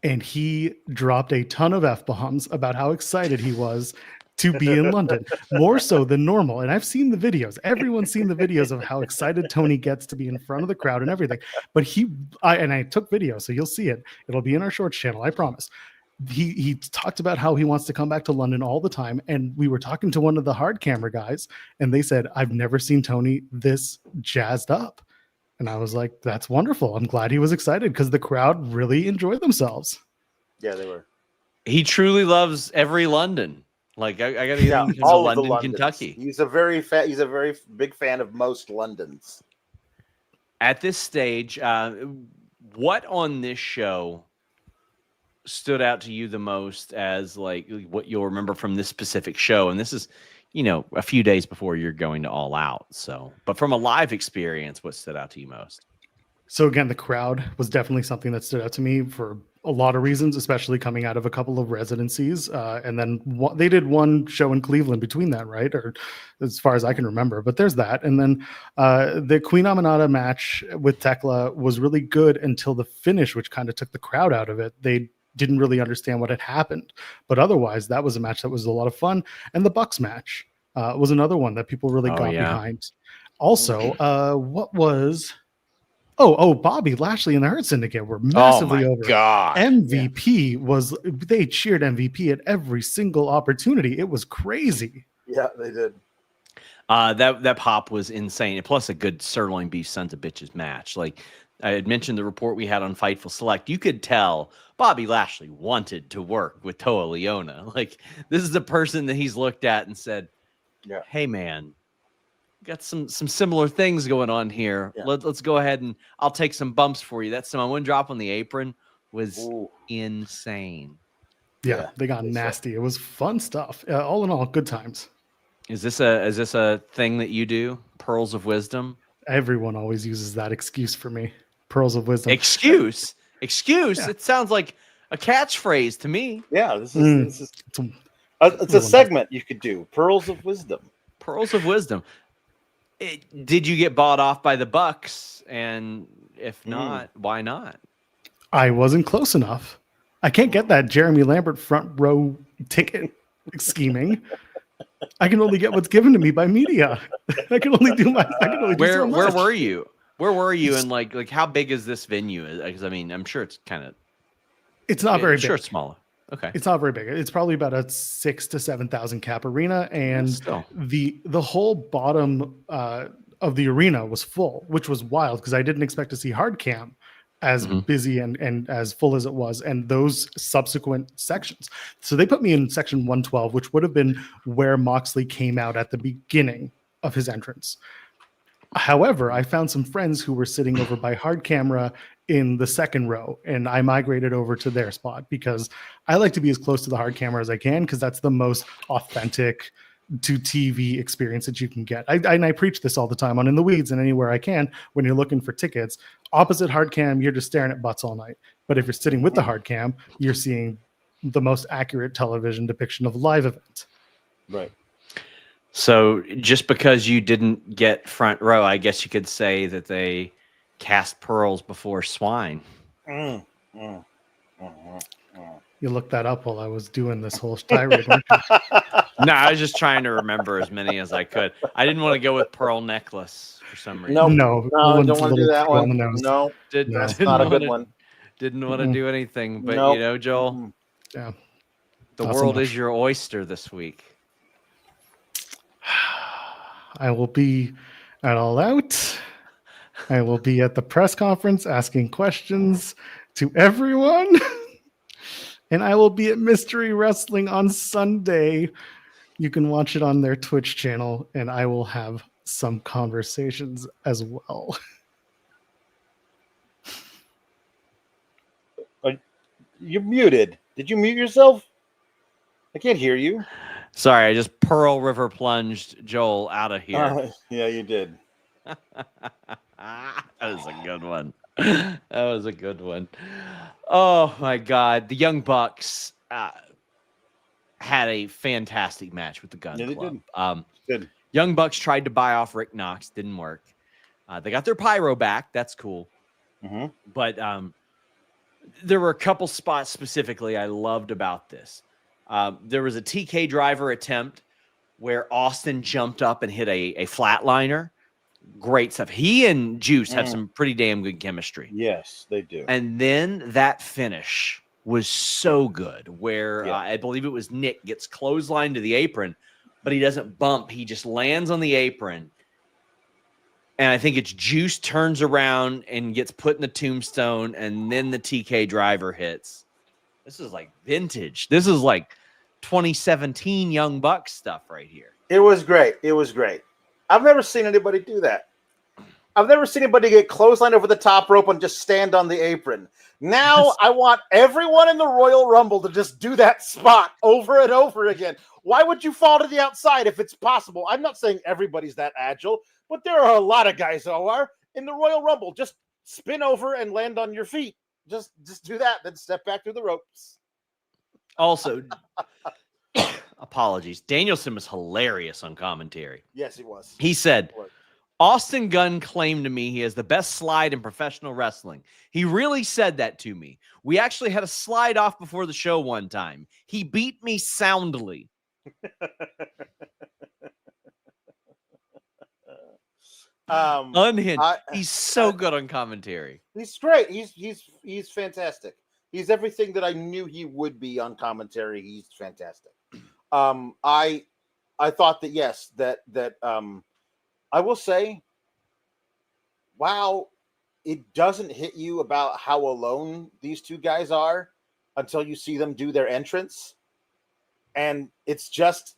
and he dropped a ton of F-bombs about how excited he was to be in London, more so than normal. And I've seen the videos. Everyone's seen the videos of how excited Toni gets to be in front of the crowd and everything. But I took video, so you'll see it. It'll be in our shorts channel, I promise. He talked about how he wants to come back to London all the time. And we were talking to one of the hard camera guys, and they said, I've never seen Toni this jazzed up. And I was like, that's wonderful. I'm glad he was excited, because the crowd really enjoyed themselves. Yeah, they were. He truly loves every London. Like, I got to get him to London, Kentucky. He's a very big fan of most Londons. At this stage, what on this show stood out to you the most as, like, what you'll remember from this specific show? And this is, a few days before you're going to All Out. So, but from a live experience, what stood out to you most? So again, the crowd was definitely something that stood out to me for a lot of reasons, especially coming out of a couple of residencies. And then they did one show in Cleveland between that, right? Or as far as I can remember, but there's that. And then the Queen Aminata match with Thekla was really good until the finish, which kind of took the crowd out of it. They didn't really understand what had happened, but otherwise that was a match that was a lot of fun. And the Bucks match was another one that people really got behind. Also, what was... Oh, Bobby Lashley and the Hurt Syndicate were massively over. God. MVP was, they cheered MVP at every single opportunity. It was crazy. Yeah, they did. That pop was insane. Plus a good sirloin beef sons of bitches match. Like I had mentioned the report we had on Fightful Select, you could tell Bobby Lashley wanted to work with Toa Liona. Like this is the person that he's looked at and said, hey man, got some similar things going on here. Yeah. Let's go ahead and I'll take some bumps for you. That Samoan drop on the apron was insane. Yeah, they got nasty. It was fun stuff. All in all, good times. Is this a thing that you do? Pearls of wisdom? Everyone always uses that excuse for me. Pearls of wisdom. Excuse. Yeah. It sounds like a catchphrase to me. Yeah, this is it's a segment you could do. Pearls of wisdom. Pearls of wisdom. Did you get bought off by the Bucks? And if not, why not? I wasn't close enough. I can't get that Jeremy Lambert front row ticket scheming. I can only get what's given to me by media. I can only do Where were you? Where were you? And like how big is this venue? Because I mean, I'm sure it's kind of. It's not very big. Sure, it's smaller. Okay. It's not very big. It's probably about a 6,000 to 7,000 cap arena, and the whole bottom of the arena was full, which was wild because I didn't expect to see hard cam as busy and as full as it was, and those subsequent sections. So they put me in section 112, which would have been where Moxley came out at the beginning of his entrance. However, I found some friends who were sitting over by hard camera in the second row, and I migrated over to their spot because I like to be as close to the hard camera as I can because that's the most authentic to TV experience that you can get. I preach this all the time on In the Weeds and anywhere I can. When you're looking for tickets, opposite hard cam, you're just staring at butts all night. But if you're sitting with the hard cam, you're seeing the most accurate television depiction of a live event. Right. So just because you didn't get front row, I guess you could say that they cast pearls before swine. You looked that up while I was doing this whole tirade. No, I was just trying to remember as many as I could. I didn't want to go with pearl necklace for some reason. No, don't want to do that one. No, that's not a good one. Didn't want to do anything, but you know, Joel, the world is your oyster this week. I will be at All Out. I will be at the press conference asking questions to everyone. And I will be at Mystery Wrestling on Sunday. You can watch it on their Twitch channel, and I will have some conversations as well. You're muted. Did you mute yourself? I can't hear you. Sorry, I just Pearl River plunged Joel out of here. Yeah, you did. That was a good one. That was a good one. Oh my God, the Young Bucks had a fantastic match with the Gun Club. Good. Young Bucks tried to buy off Rick Knox, didn't work. They got their pyro back. That's cool. But there were a couple spots specifically I loved about this. There was a TK driver attempt where Austin jumped up and hit a flatliner. Great stuff. He and Juice have some pretty damn good chemistry. Yes, they do. And then that finish was so good where I believe it was Nick gets clotheslined to the apron, but he doesn't bump. He just lands on the apron. And I think it's Juice turns around and gets put in the tombstone, and then the TK driver hits. This is like vintage. This is like 2017 Young Bucks stuff right here. It was great. It was great. I've never seen anybody do that. I've never seen anybody get clotheslined over the top rope and just stand on the apron. Now I want everyone in the Royal Rumble to just do that spot over and over again. Why would you fall to the outside if it's possible? I'm not saying everybody's that agile, but there are a lot of guys who are in the Royal Rumble. Just spin over and land on your feet. Just do that, then step back through the ropes. Also, apologies. Danielson was hilarious on commentary. Yes, he was. He said, Austin Gunn claimed to me he has the best slide in professional wrestling. He really said that to me. We actually had a slide off before the show one time. He beat me soundly. Unhinged. He's so good on commentary. He's great. He's fantastic. He's everything that I knew he would be on commentary. He's fantastic. I thought that yes, that I will say, wow, it doesn't hit you about how alone these two guys are until you see them do their entrance. And it's just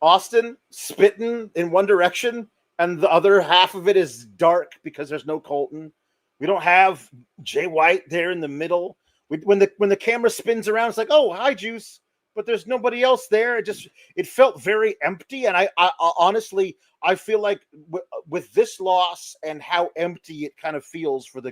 Austin spitting in one direction, and the other half of it is dark because there's no Colton. We don't have Jay White there in the middle. When the camera spins around, it's like, oh, hi, Juice. But there's nobody else there. It felt very empty. And I honestly, I feel like with this loss and how empty it kind of feels for the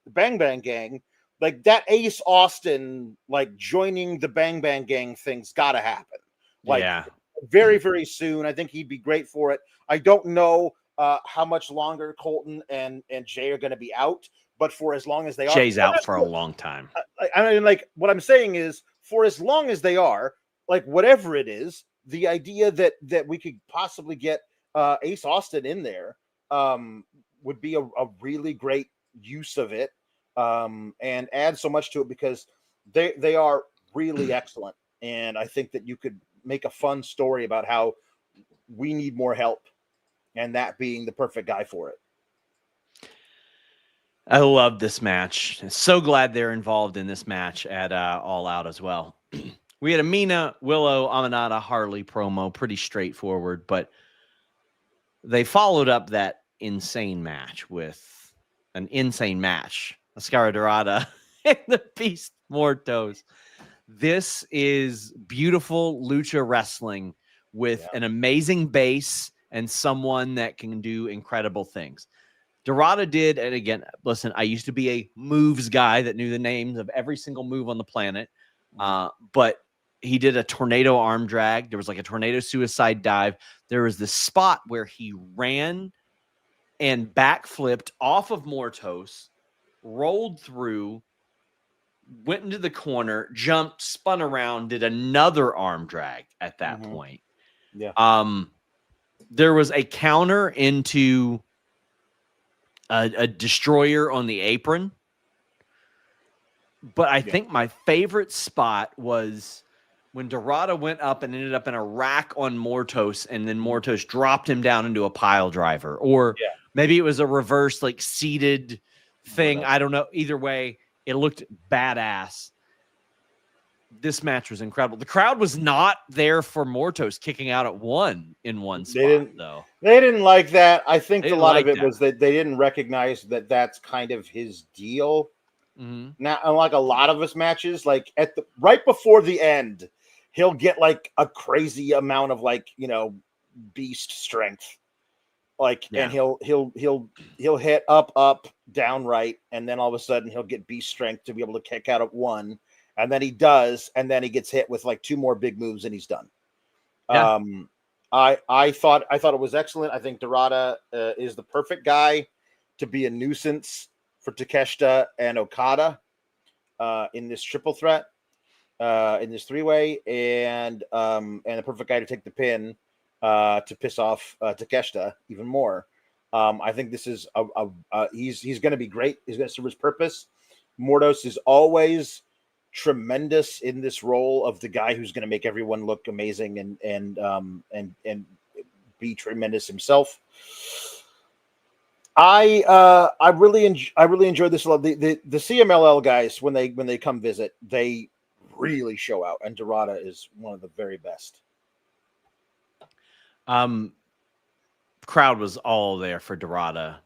Bang Bang Gang, like that Ace Austin, like joining the Bang Bang Gang thing's got to happen. Like very, very soon. I think he'd be great for it. I don't know how much longer Colton and Jay are going to be out, but for as long as they are, Jay's out for a long time. I mean, like what I'm saying is, for as long as they are, like whatever it is, the idea that we could possibly get Ace Austin in there would be a really great use of it, and add so much to it because they are really excellent. And I think that you could make a fun story about how we need more help, and that being the perfect guy for it. I love this match. So glad they're involved in this match at All Out as well. We had a Mina, Willow, Aminata, Harley promo, pretty straightforward, but they followed up that insane match with an insane match. Máscara, Dorada, and the Beast Mortos. This is beautiful lucha wrestling with an amazing base and someone that can do incredible things. Dorada did, and again, listen, I used to be a moves guy that knew the names of every single move on the planet, but he did a tornado arm drag. There was like a tornado suicide dive. There was this spot where he ran and backflipped off of Mortos, rolled through, went into the corner, jumped, spun around, did another arm drag at that point. Yeah. There was a counter into a destroyer on the apron. But I think my favorite spot was when Dorada went up and ended up in a rack on Mortos, and then Mortos dropped him down into a pile driver. Or maybe it was a reverse, like, seated thing. I don't know. Either way, it looked badass. This match was incredible. The crowd was not there for Mortos kicking out at one in one spot, though. They didn't like that. I think a lot of it was that they didn't recognize that that's kind of his deal. Now, unlike a lot of his matches, like right before the end, he'll get like a crazy amount of beast strength, and he'll hit up, down, right, and then all of a sudden he'll get beast strength to be able to kick out at one, and then he does, and then he gets hit with like two more big moves and he's done. Yeah. I thought it was excellent. I think Dorada is the perfect guy to be a nuisance for Takeshita and Okada in this triple threat, in this three-way, and the perfect guy to take the pin to piss off Takeshita even more. I think this is he's going to be great. He's going to serve his purpose. Mortos is always tremendous in this role of the guy who's going to make everyone look amazing and be tremendous himself. I really enjoyed this a lot. The CMLL guys, when they come visit, they really show out, and Dorada is one of the very best. Crowd was all there for Dorada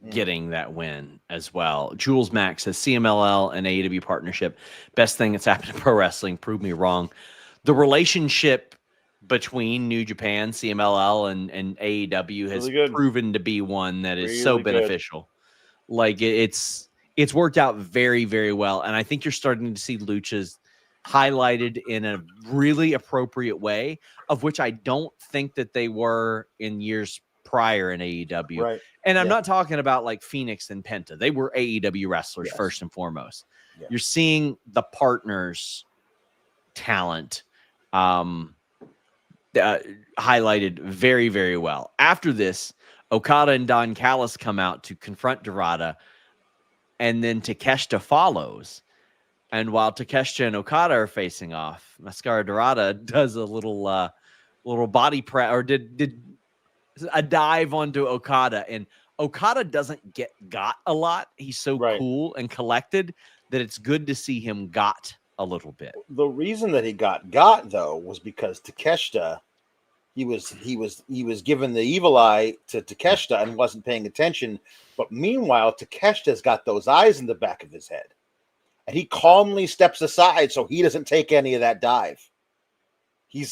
getting that win as well. Jules Max says CMLL and AEW partnership, best thing that's happened to pro wrestling. Prove me wrong. The relationship between New Japan, CMLL, and AEW has proven to be one that is so beneficial. Like it's worked out very, very well. And I think you're starting to see luchas highlighted in a really appropriate way, of which I don't think that they were in years prior in AEW. Right. And I'm not talking about like Phoenix and Penta. They were AEW wrestlers first and foremost. Yes. You're seeing the partners' talent highlighted very, very well. After this, Okada and Don Callis come out to confront Dorada, and then Takeshita follows. And while Takeshita and Okada are facing off, Máscara Dorada does a little body press, or did a dive onto Okada, and Okada doesn't get got a lot. He's so cool and collected that it's good to see him got a little bit. The reason that he got though was because Takeshita, he was given the evil eye to Takeshita and wasn't paying attention. But meanwhile, Takeshita's got those eyes in the back of his head, and he calmly steps aside so he doesn't take any of that dive. He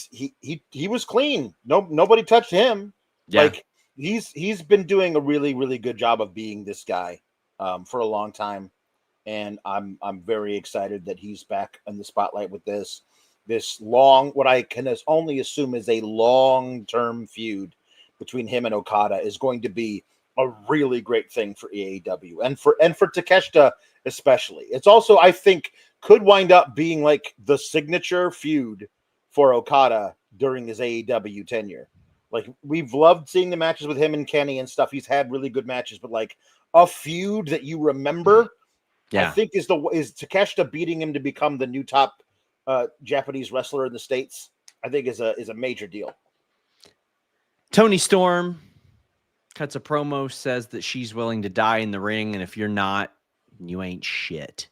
was clean. Nobody touched him. Yeah. Like he's been doing a really, really good job of being this guy for a long time. And I'm very excited that he's back in the spotlight with this long, what I can only assume is a long-term feud between him and Okada is going to be a really great thing for AEW and for Takeshita especially. It's also, I think, could wind up being like the signature feud for Okada during his AEW tenure. Like, we've loved seeing the matches with him and Kenny and stuff. He's had really good matches, but like a feud that you remember, I think is Takeshita beating him to become the new top Japanese wrestler in the States. I think is a major deal. Toni Storm cuts a promo, says that she's willing to die in the ring, and if you're not, you ain't shit.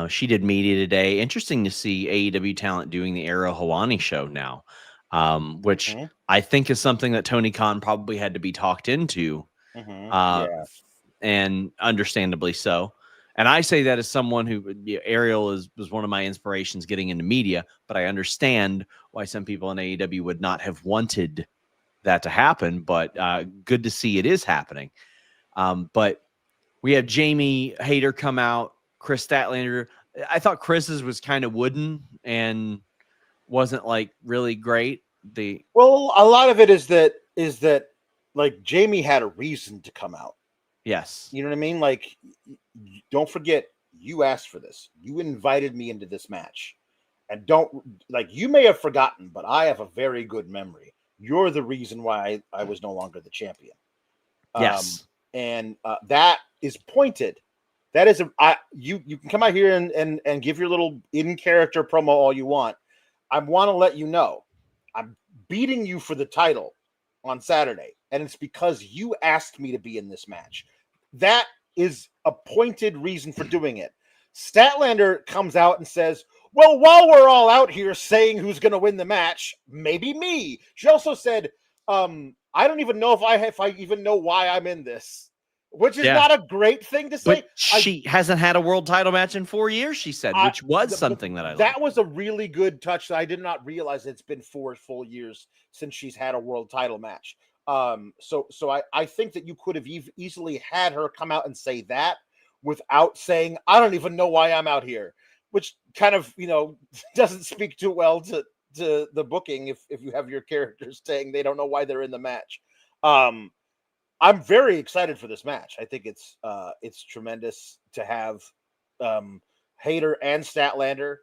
She did media today. Interesting to see AEW talent doing the Ariel Helwani show now, which I think is something that Tony Khan probably had to be talked into, and understandably so. And I say that as someone who Ariel was one of my inspirations getting into media, but I understand why some people in AEW would not have wanted that to happen. But good to see it is happening. But we have Jamie Hayter come out, Chris Statlander. I thought Chris's was kind of wooden and wasn't like really great. Well, a lot of it is that like Jamie had a reason to come out. Yes. You know what I mean? Like, don't forget, you asked for this. You invited me into this match. And you may have forgotten, but I have a very good memory. You're the reason why I was no longer the champion. Yes. And that is pointed. That is you can come out here and give your little in-character promo all you want. I want to let you know, I'm beating you for the title on Saturday. And it's because you asked me to be in this match. That is a pointed reason for doing it. Statlander comes out and says, well, while we're all out here saying who's going to win the match, maybe me. She also said, I don't even know if I even know why I'm in this, which is not a great thing to say. But she hasn't had a world title match in 4 years, she said, which was something that I liked. That was a really good touch that I did not realize it's been 4 full years since she's had a world title match. So I think that you could have easily had her come out and say that without saying, I don't even know why I'm out here, which kind of, doesn't speak too well to the booking if you have your characters saying they don't know why they're in the match. I'm very excited for this match. I think it's tremendous to have Hayter and Statlander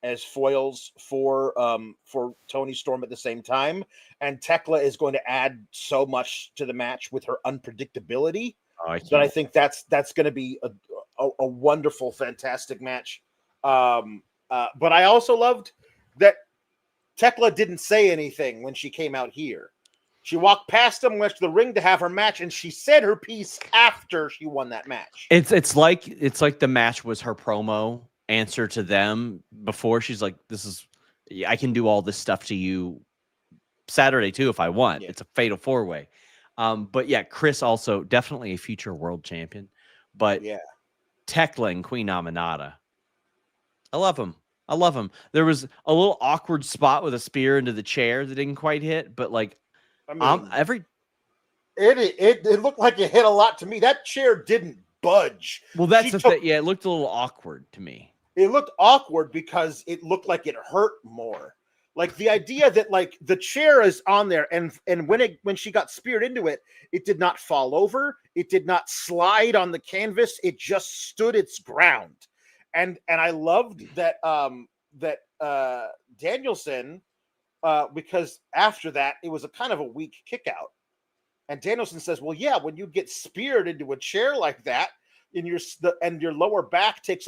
as foils for Toni Storm at the same time. And Thekla is going to add so much to the match with her unpredictability that I think that's going to be a wonderful, fantastic match. But I also loved that Thekla didn't say anything when she came out here. She walked past him, went to the ring to have her match, and she said her piece after she won that match. It's like the match was her promo answer to them before. She's like, I can do all this stuff to you Saturday too if I want. It's a fatal 4-way. But yeah, Chris also definitely a future world champion. But Thekla and Queen Aminata, I love him. There was a little awkward spot with a spear into the chair that didn't quite hit, but like, It looked like it hit a lot to me. That chair didn't budge. Well, that's the thing. Yeah, it looked a little awkward to me. It looked awkward because it looked like it hurt more. Like the idea that like the chair is on there, and when she got speared into it, it did not fall over, it did not slide on the canvas, it just stood its ground. And I loved that Danielson, because after that it was a kind of a weak kick out. And Danielson says, well, yeah, when you get speared into a chair like that, in your lower back takes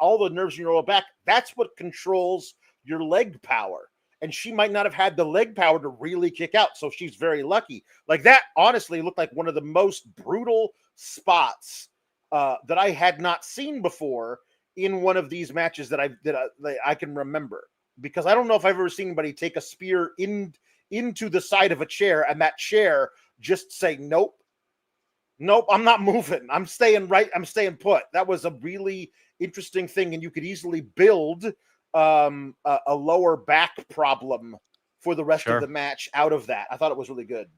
all the nerves in your lower back, that's what controls your leg power. And she might not have had the leg power to really kick out, so she's very lucky. Like that, honestly, looked like one of the most brutal spots that I had not seen before in one of these matches that I can remember. Because I don't know if I've ever seen anybody take a spear into the side of a chair, and that chair just say, nope, I'm not moving. I'm staying put. That was a really interesting thing, and you could easily build a lower back problem for the rest of the match out of that. I thought it was really good.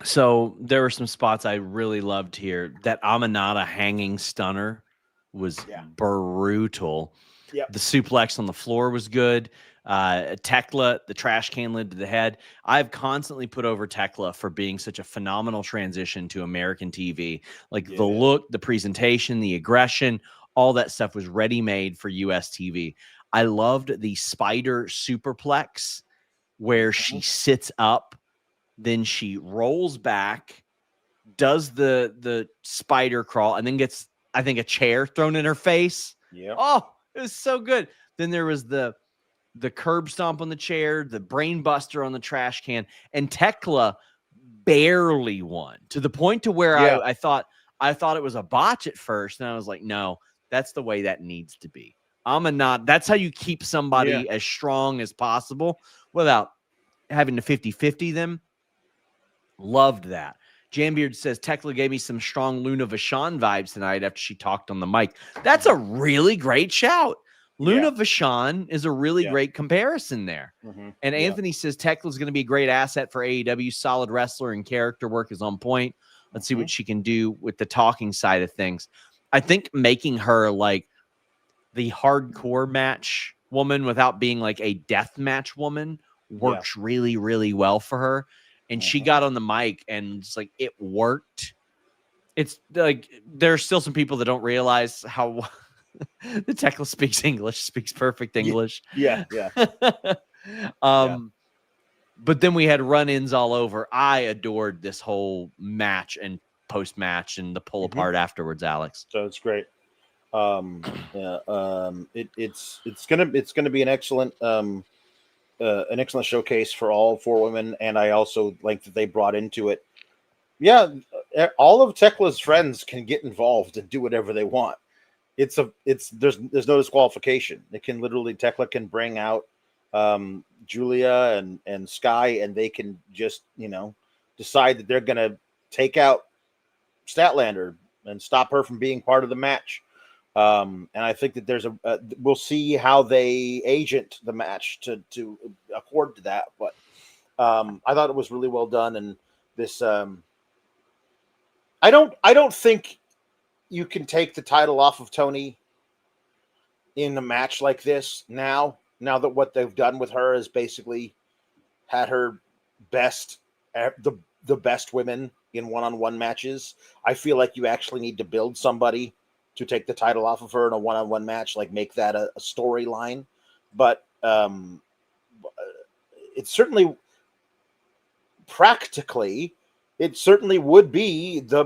So there were some spots I really loved here. That Aminata hanging stunner was brutal. Yep. The suplex on the floor was good. Thekla, the trash can lid to the head. I've constantly put over Thekla for being such a phenomenal transition to American TV. Like the look, the presentation, the aggression, all that stuff was ready-made for US TV. I loved the spider superplex where she sits up, then she rolls back, does the spider crawl, and then gets, I think, a chair thrown in her face. Yeah. Oh, it was so good. Then there was the curb stomp on the chair, the brain buster on the trash can, and Thekla barely won, to the point to where I thought it was a botch at first, and I was like, no, that's the way that needs to be. That's how you keep somebody as strong as possible without having to 50-50 them. Loved that. Jambeard says Thekla gave me some strong Luna Vachon vibes tonight after she talked on the mic. That's a really great shout. Luna Vachon is a really great comparison there. And Anthony says Tekla's going to be a great asset for AEW. Solid wrestler and character work is on point. Let's see what she can do with the talking side of things. I think making her like the hardcore match woman without being like a death match woman works really, really well for her. And she got on the mic and it's like, it worked. It's like, there's still some people that don't realize how the Thekla speaks English, speaks perfect English. Yeah. But then we had run-ins all over. I adored this whole match and post-match and the pull apart afterwards, Alex. So it's great. It's gonna be an excellent showcase for all four women, and I also like that they brought into it. Yeah, all of Tekla's friends can get involved and do whatever they want. There's no disqualification. It can literally, Thekla can bring out Julia and Sky, and they can just decide that they're gonna take out Statlander and stop her from being part of the match. And I think that we'll see how they agent the match to accord to that. But I thought it was really well done. And this, I don't think you can take the title off of Toni in a match like this now that what they've done with her is basically had her the best women in one-on-one matches. I feel like you actually need to build somebody to take the title off of her in a one-on-one match, like make that a storyline. But it certainly practically, it certainly would be the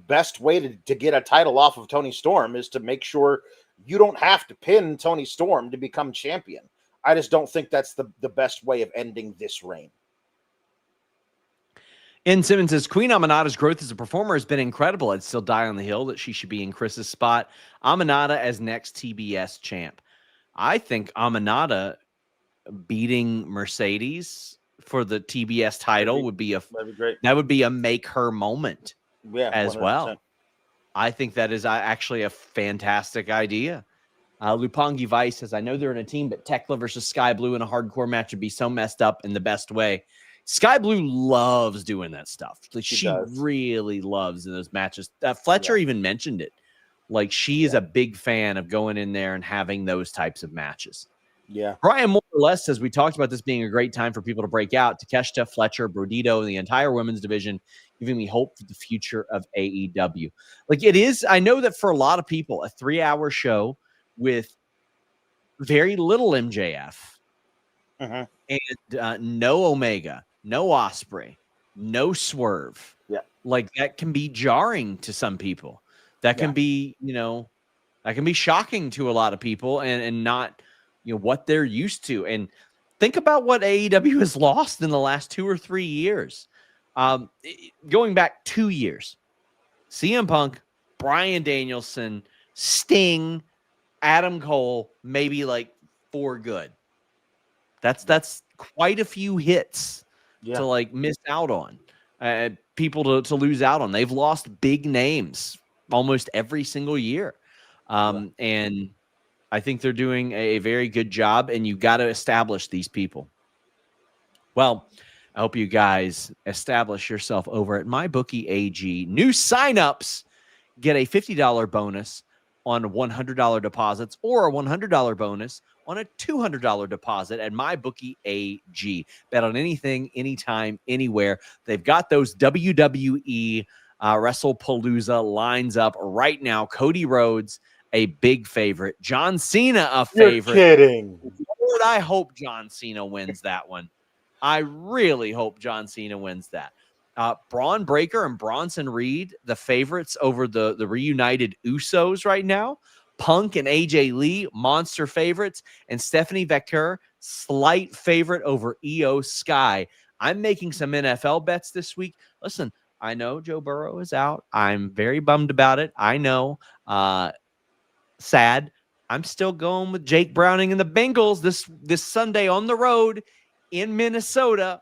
best way to get a title off of Toni Storm is to make sure you don't have to pin Toni Storm to become champion. I just don't think that's the best way of ending this reign. N. Simmons says, Queen Aminata's growth as a performer has been incredible. I'd still die on the hill that she should be in Chris's spot. Aminata as next TBS champ. I think Aminata beating Mercedes for the TBS title would be great. That would be a make her moment as 100%. Well. I think that is actually a fantastic idea. Lupangi Vice says, I know they're in a team, but Thekla versus Sky Blue in a hardcore match would be so messed up in the best way. Sky Blue loves doing that stuff. Like she does. really loves in those matches. Fletcher even mentioned it. Like she is a big fan of going in there and having those types of matches. Yeah. Brian more or less says we talked about this being a great time for people to break out. Takeshita, Fletcher, Brodito, and the entire women's division, giving me hope for the future of AEW. Like it is, I know that for a lot of people, a 3-hour show with very little MJF and no Omega, no Osprey, no Swerve. Yeah. Like that can be jarring to some people. That can be, that can be shocking to a lot of people and not, what they're used to. And think about what AEW has lost in the last 2 or 3 years. Going back 2 years, CM Punk, Bryan Danielson, Sting, Adam Cole, maybe like 4 good. That's quite a few hits to like miss out on, people to lose out on. They've lost big names almost every single year. And I think they're doing a very good job, and you got to establish these people. Well, I hope you guys establish yourself over at MyBookie AG. New signups get a $50 bonus on $100 deposits or a $100 bonus on a $200 deposit at MyBookie AG. Bet on anything, anytime, anywhere. They've got those WWE WrestlePalooza lines up right now. Cody Rhodes, a big favorite. John Cena, a favorite. You're kidding. Lord, I hope John Cena wins that one. I really hope John Cena wins that. Braun Breaker and Bronson Reed, the favorites over the reunited Usos right now. Punk and AJ Lee, monster favorites. And Stephanie Vector, slight favorite over Io Sky. I'm making some NFL bets this week. Listen, I know Joe Burrow is out. I'm very bummed about it. I know. Sad. I'm still going with Jake Browning and the Bengals this Sunday on the road in Minnesota.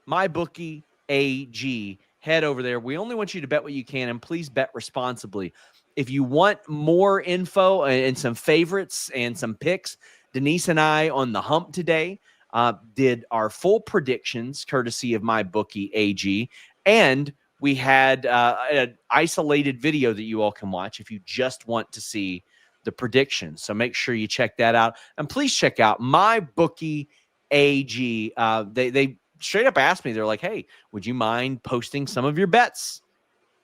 MyBookie AG. Head over there. We only want you to bet what you can, and please bet responsibly. If you want more info and some favorites and some picks, Denise and I on the hump today did our full predictions courtesy of MyBookie AG, and we had an isolated video that you all can watch if you just want to see the predictions. So make sure you check that out, and please check out MyBookie AG. They straight up asked me, they're like, hey, would you mind posting some of your bets?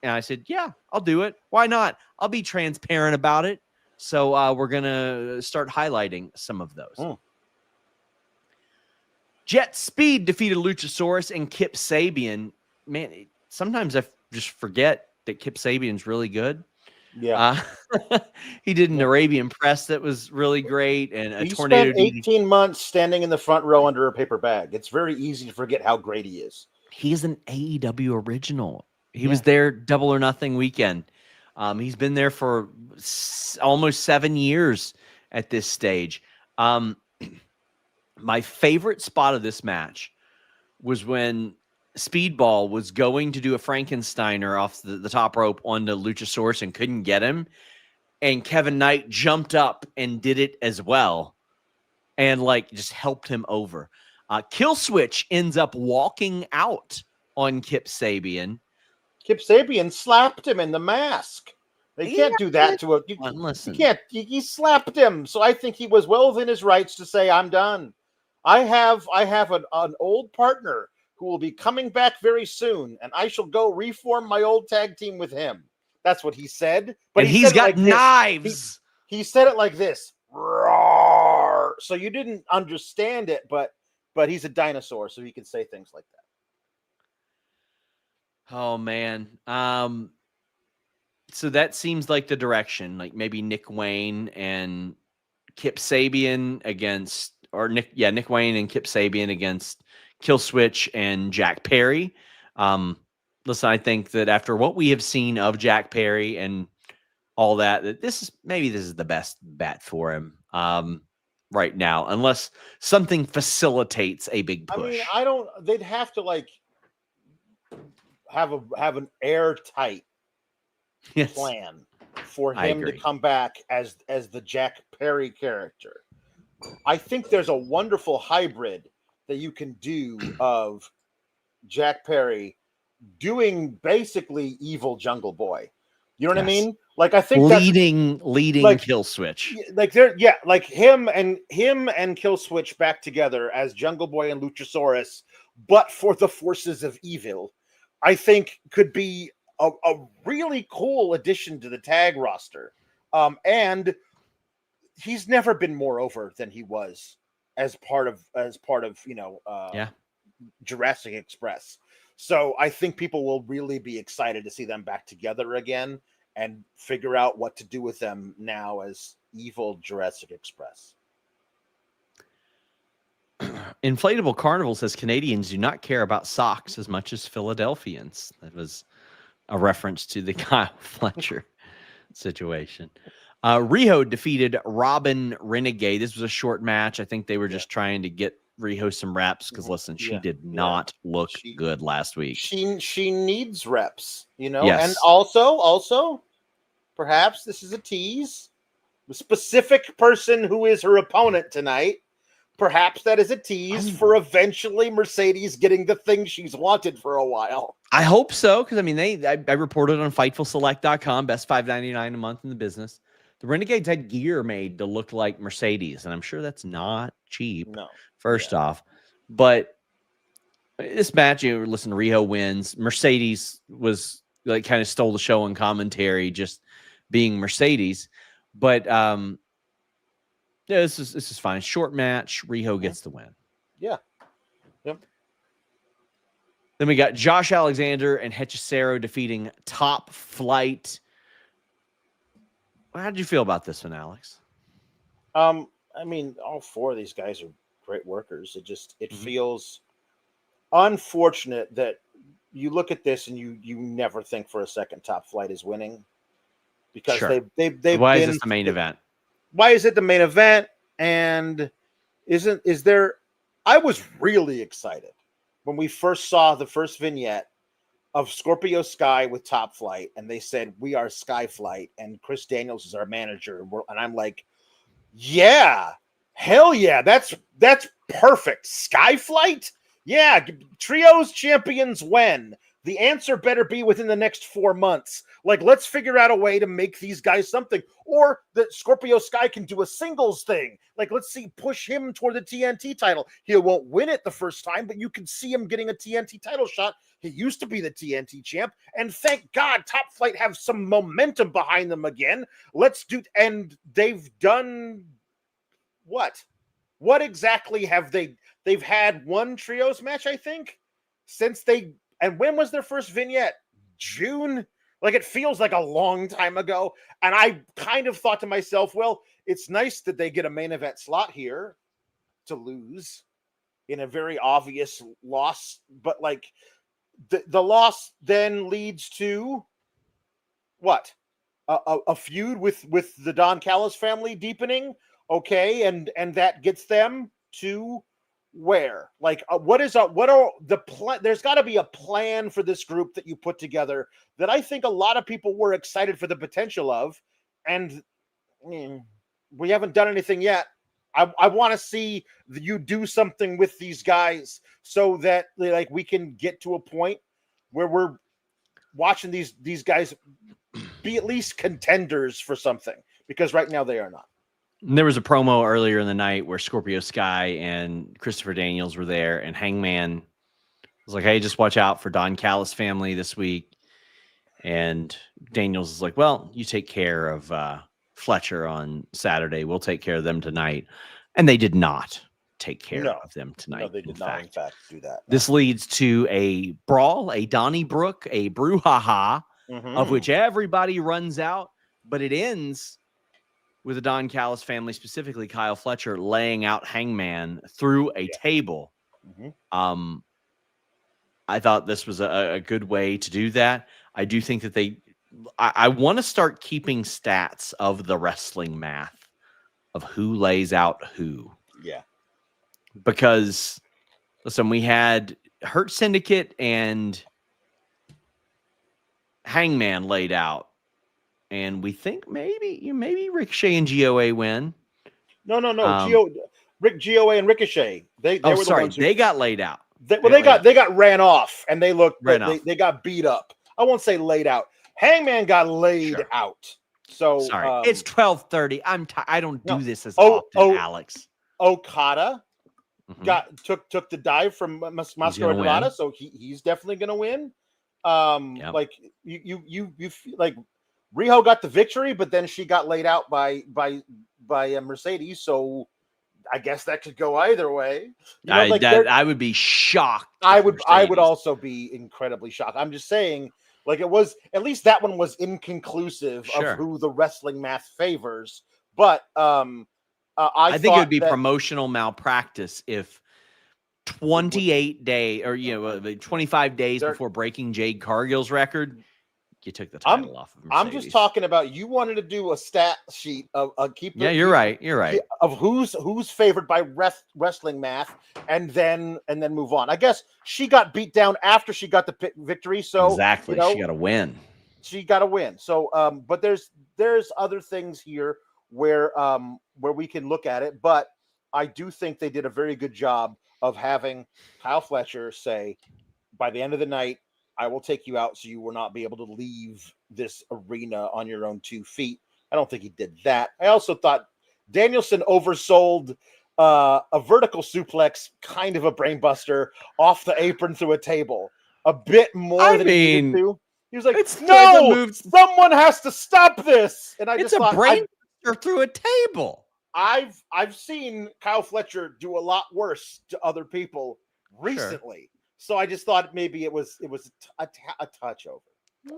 And I said, yeah, I'll do it. Why not? I'll be transparent about it. So we're going to start highlighting some of those. JetSpeed defeated Luchasaurus and Kip Sabian. Man, sometimes I just forget that Kip Sabian's really good. Yeah. He did an Arabian press that was really great. And a he tornado. Spent 18 months standing in the front row under a paper bag. It's very easy to forget how great he is. He's an AEW original. He was there Double or Nothing weekend. He's been there for almost 7 years at this stage. My favorite spot of this match was when Speedball was going to do a Frankensteiner off the top rope onto Luchasaurus and couldn't get him. And Kevin Knight jumped up and did it as well. And just helped him over. Killswitch ends up walking out on Kip Sabian. Kip Sabian slapped him in the mask. They can't do that to a. Listen. You can't. He slapped him. So I think he was well within his rights to say, "I'm done." I have an old partner who will be coming back very soon, and I shall go reform my old tag team with him. That's what he said. But and he's got knives. He said it like this. Roar. So you didn't understand it, but he's a dinosaur, so he can say things like that. Oh man. So that seems like the direction, like maybe Nick Wayne and Kip Sabian against, or Nick Wayne and Kip Sabian against Killswitch and Jack Perry. Listen, I think that after what we have seen of Jack Perry and all that this is the best bet for him right now, unless something facilitates a big push. I mean, they'd have to have an airtight plan for him to come back as the Jack Perry character. I think there's a wonderful hybrid that you can do of Jack Perry doing basically evil Jungle Boy. You know what I mean? Like, I think leading like, Killswitch. Like like him and Killswitch back together as Jungle Boy and Luchasaurus, but for the forces of evil, I think could be a really cool addition to the tag roster. And he's never been more over than he was as part of Jurassic Express. So I think people will really be excited to see them back together again and figure out what to do with them now as evil Jurassic Express. Inflatable Carnival says Canadians do not care about socks as much as Philadelphians. That was a reference to the Kyle Fletcher situation. Riho defeated Robyn Renegade. This was a short match. I think they were just trying to get Riho some reps because, listen, she did not look good last week. She needs reps, you know. Yes. And also, perhaps this is a tease. The specific person who is her opponent tonight, perhaps that is a tease for eventually Mercedes getting the thing she's wanted for a while. I hope so, because I mean, I reported on FightfulSelect.com, best $5.99 a month in the business. The Renegades had gear made to look like Mercedes, and I'm sure that's not cheap. No. First off, but this match, you listen, Riho wins. Mercedes was like kind of stole the show in commentary, just being Mercedes. But this is fine. Short match. Riho gets the win. Yeah. Yep. Then we got Josh Alexander and Hechicero defeating Top Flight. How did you feel about this one, Alex? I mean, all four of these guys are great workers. It feels unfortunate that you look at this and you never think for a second Top Flight is winning because they've why is this the main event? Why is it the main event? And I was really excited when we first saw the first vignette of Scorpio Sky with Top Flight, and they said, "We are Sky Flight," and Chris Daniels is our manager, and I'm like, yeah, hell yeah, that's perfect. Sky Flight? Yeah, trios champions when? The answer better be within the next 4 months. Like, let's figure out a way to make these guys something. Or that Scorpio Sky can do a singles thing. Like, let's see, push him toward the TNT title. He won't win it the first time, but you can see him getting a TNT title shot. He used to be the TNT champ. And thank God Top Flight have some momentum behind them again. And they've done what? What exactly have they've had one trios match, I think, and when was their first vignette? June? Like, it feels like a long time ago. And I kind of thought to myself, well, it's nice that they get a main event slot here to lose in a very obvious loss. But like the loss then leads to what? A feud with the Don Callis family deepening. Okay. And that gets them to where? Like, what are the plan? There's got to be a plan for this group that you put together that I think a lot of people were excited for the potential of, and we haven't done anything yet. I want to see you do something with these guys so that like we can get to a point where we're watching these guys be at least contenders for something, because right now they are not. There was a promo earlier in the night where Scorpio Sky and Christopher Daniels were there, and Hangman was like, "Hey, just watch out for Don Callis family this week." And Daniels is like, "Well, you take care of Fletcher on Saturday. We'll take care of them tonight." And they did not take care of them tonight. No, they did not, in fact, do that. No. This leads to a brawl, a Donnybrook, a brouhaha, of which everybody runs out, but it ends with the Don Callis family, specifically Kyle Fletcher, laying out Hangman through a table. I thought this was a good way to do that. I do think that I want to start keeping stats of the wrestling math of who lays out who. Yeah. Because, listen, we had Hurt Syndicate and Hangman laid out. And we think maybe Ricochet and GOA win. No. GOA and Ricochet They were the ones who, they got laid out. They got ran off, and they got beat up. I won't say laid out. Hangman got laid out. So sorry, it's 12:30. I don't do this as often, Alex. Okada took the dive from Máscara Dorada, so he's definitely going to win. Like you like Riho got the victory, but then she got laid out by Mercedes. So I guess that could go either way. I would be shocked. I would also be incredibly shocked. I'm just saying, like, it was at least that one was inconclusive of who the wrestling math favors. But I think it would be promotional malpractice if 28 days or 25 days before breaking Jade Cargill's record, you took the title off of Mercedes. I'm just talking about you wanted to do a stat sheet of you're right of who's favored by wrestling math, and then move on. I guess she got beat down after she got the victory, so exactly she got to win. So but there's other things here where we can look at it, but I do think they did a very good job of having Kyle Fletcher say, by the end of the night, I will take you out so you will not be able to leave this arena on your own 2 feet. I don't think he did that. I also thought Danielson oversold a vertical suplex, kind of a brainbuster, off the apron through a table a bit more than he needed to. He was like, no, someone has to stop this. And I just thought, brainbuster through a table. I've seen Kyle Fletcher do a lot worse to other people recently. Sure. So I just thought maybe it was a touch over.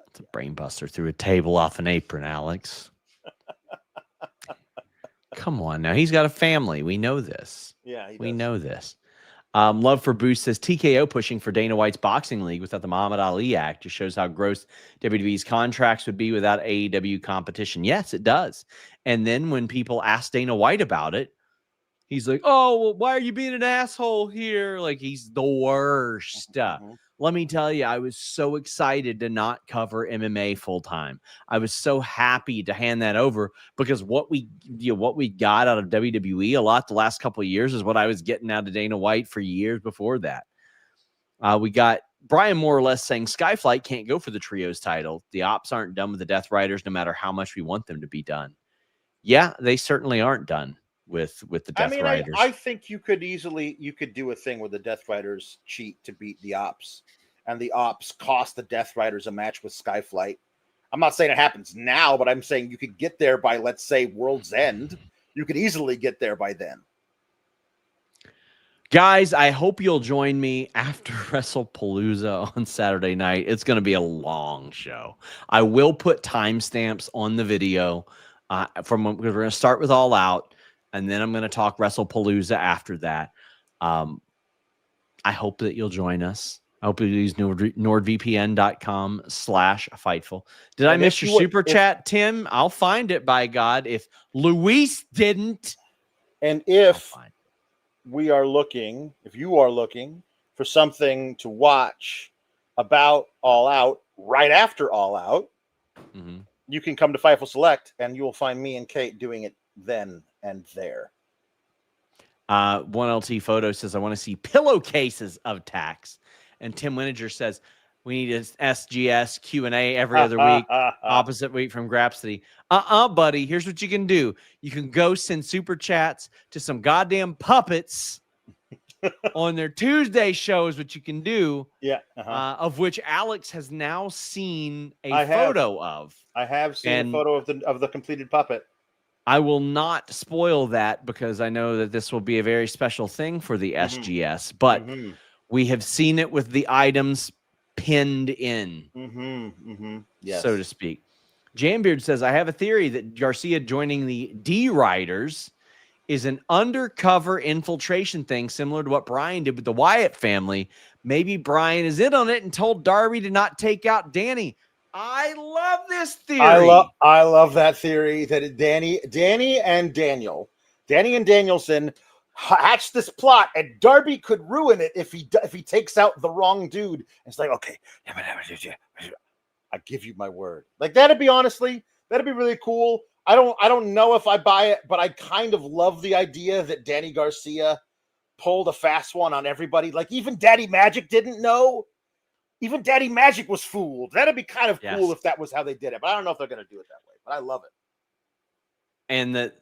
It's a brainbuster through a table off an apron, Alex. Come on now. He's got a family. We know this. Yeah, we know this. Love for Boost says TKO pushing for Dana White's boxing league without the Muhammad Ali Act just shows how gross WWE's contracts would be without AEW competition. Yes, it does. And then when people ask Dana White about it, he's like, oh, well, why are you being an asshole here? Like, he's the worst. Let me tell you, I was so excited to not cover MMA full time. I was so happy to hand that over because what we got out of WWE a lot the last couple of years is what I was getting out of Dana White for years before that. We got Brian more or less saying Skyflight can't go for the trios title. The ops aren't done with the Death Riders no matter how much we want them to be done. Yeah, they certainly aren't done with the Death Riders. I think you could do a thing where the Death Riders cheat to beat the ops, and the ops cost the Death Riders a match with Skyflight. I'm not saying it happens now, but I'm saying you could get there by, let's say, World's End. You could easily get there by then. Guys, I hope you'll join me after WrestlePalooza on Saturday night. It's going to be a long show. I will put timestamps on the video because we're going to start with All Out. And then I'm going to talk WrestlePalooza after that. I hope that you'll join us. I hope you use NordVPN.com/Fightful. Did I miss your super chat, Tim? I'll find it, by God. If Luis didn't. And if you are looking for something to watch about All Out right after All Out, you can come to Fightful Select and you will find me and Kate doing it then and there. 1LT Photo says, I want to see pillowcases of tax. And Tim Wininger says, we need an SGS Q&A every other week, opposite week from Grapsody. Buddy, here's what you can do. You can go send super chats to some goddamn puppets on their Tuesday shows, what you can do. Yeah. Of which Alex has now seen a photo of. I have seen a photo of the completed puppet. I will not spoil that because I know that this will be a very special thing for the SGS, but we have seen it with the items pinned in, yes, so to speak. Jambeard says, I have a theory that Garcia joining the D-Riders is an undercover infiltration thing similar to what Brian did with the Wyatt family. Maybe Brian is in on it and told Darby to not take out Danny. I love this theory. I love that theory that Danny and Danielson hatched this plot, and Darby could ruin it if he takes out the wrong dude. It's like, okay, I give you my word. Like that'd be really cool. I don't know if I buy it, but I kind of love the idea that Danny Garcia pulled a fast one on everybody. Like even Daddy Magic didn't know. Even Daddy Magic was fooled. That'd be kind of cool if that was how they did it. But I don't know if they're going to do it that way. But I love it. And that,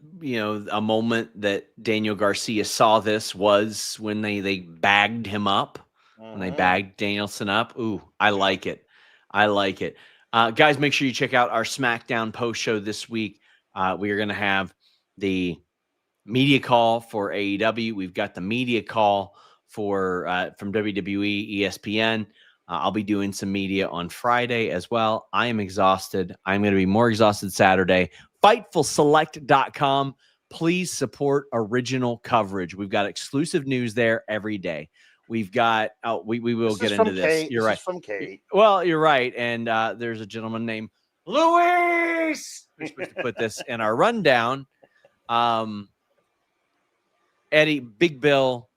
a moment that Daniel Garcia saw this was when they bagged him up, when they bagged Danielson up. Ooh, I like it. I like it. Guys, make sure you check out our SmackDown post show this week. We are going to have the media call for AEW. We've got the media call for from WWE, ESPN. I'll be doing some media on Friday as well. I am exhausted. I'm going to be more exhausted Saturday. FightfulSelect.com. Please support original coverage. We've got exclusive news there every day. We've got, we will get into this. You're right. From Kate. Well, you're right. And there's a gentleman named Luis. We're supposed to put this in our rundown. Big Bill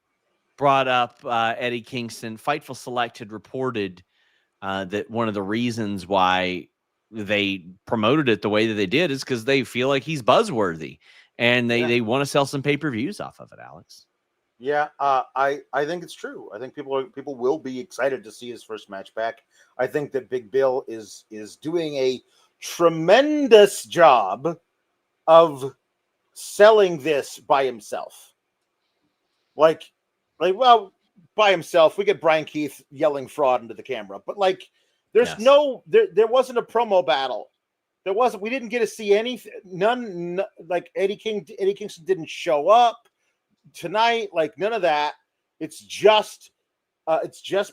brought up Eddie Kingston. Fightful Select had reported that one of the reasons why they promoted it the way that they did is because they feel like he's buzzworthy and they want to sell some pay-per-views off of it, Alex. Yeah, I think it's true. I think people will be excited to see his first match back. I think that Big Bill is doing a tremendous job of selling this by himself. Like by himself. We get Brian Keith yelling fraud into the camera, but there's there wasn't a promo battle. There wasn't. We didn't get to see anything. None. Like Eddie Kingston didn't show up tonight. Like none of that. It's just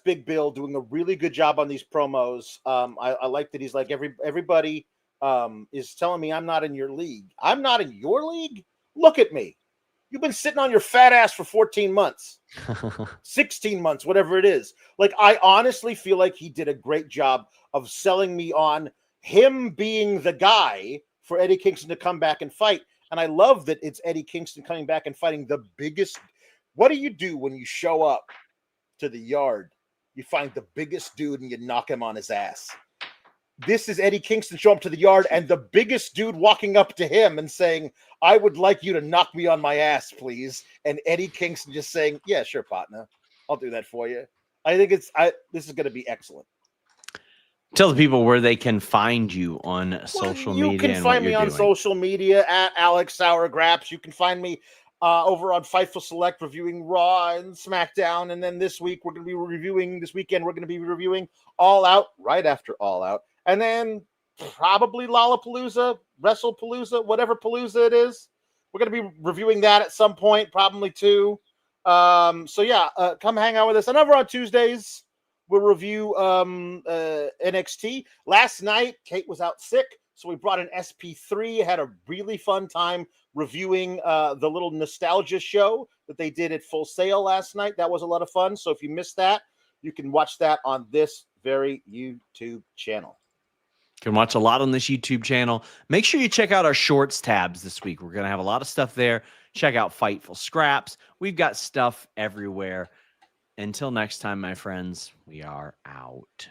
Big Bill doing a really good job on these promos. I like that he's like everybody is telling me I'm not in your league. I'm not in your league. Look at me. You've been sitting on your fat ass for 14 months, 16 months, whatever it is. Like, I honestly feel like he did a great job of selling me on him being the guy for Eddie Kingston to come back and fight. And I love that it's Eddie Kingston coming back and fighting the biggest. What do you do when you show up to the yard? You find the biggest dude and you knock him on his ass. This is Eddie Kingston show up to the yard and the biggest dude walking up to him and saying, I would like you to knock me on my ass, please. And Eddie Kingston just saying, yeah, sure, partner. I'll do that for you. I think this is going to be excellent. Tell the people where they can find you on social media. You can find me on social media at Alex Sour Graps. You can find me over on Fightful Select reviewing Raw and SmackDown. And then this weekend, we're going to be reviewing All Out right after All Out. And then probably Lollapalooza, WrestlePalooza, whatever Palooza it is. We're going to be reviewing that at some point, probably too. Come hang out with us. And over on Tuesdays, we'll review NXT. Last night, Kate was out sick, so we brought an SP3. Had a really fun time reviewing the little nostalgia show that they did at Full Sail last night. That was a lot of fun. So if you missed that, you can watch that on this very YouTube channel. You can watch a lot on this YouTube channel. Make sure you check out our shorts tabs this week. We're going to have a lot of stuff there. Check out Fightful Scraps. We've got stuff everywhere. Until next time, my friends, we are out.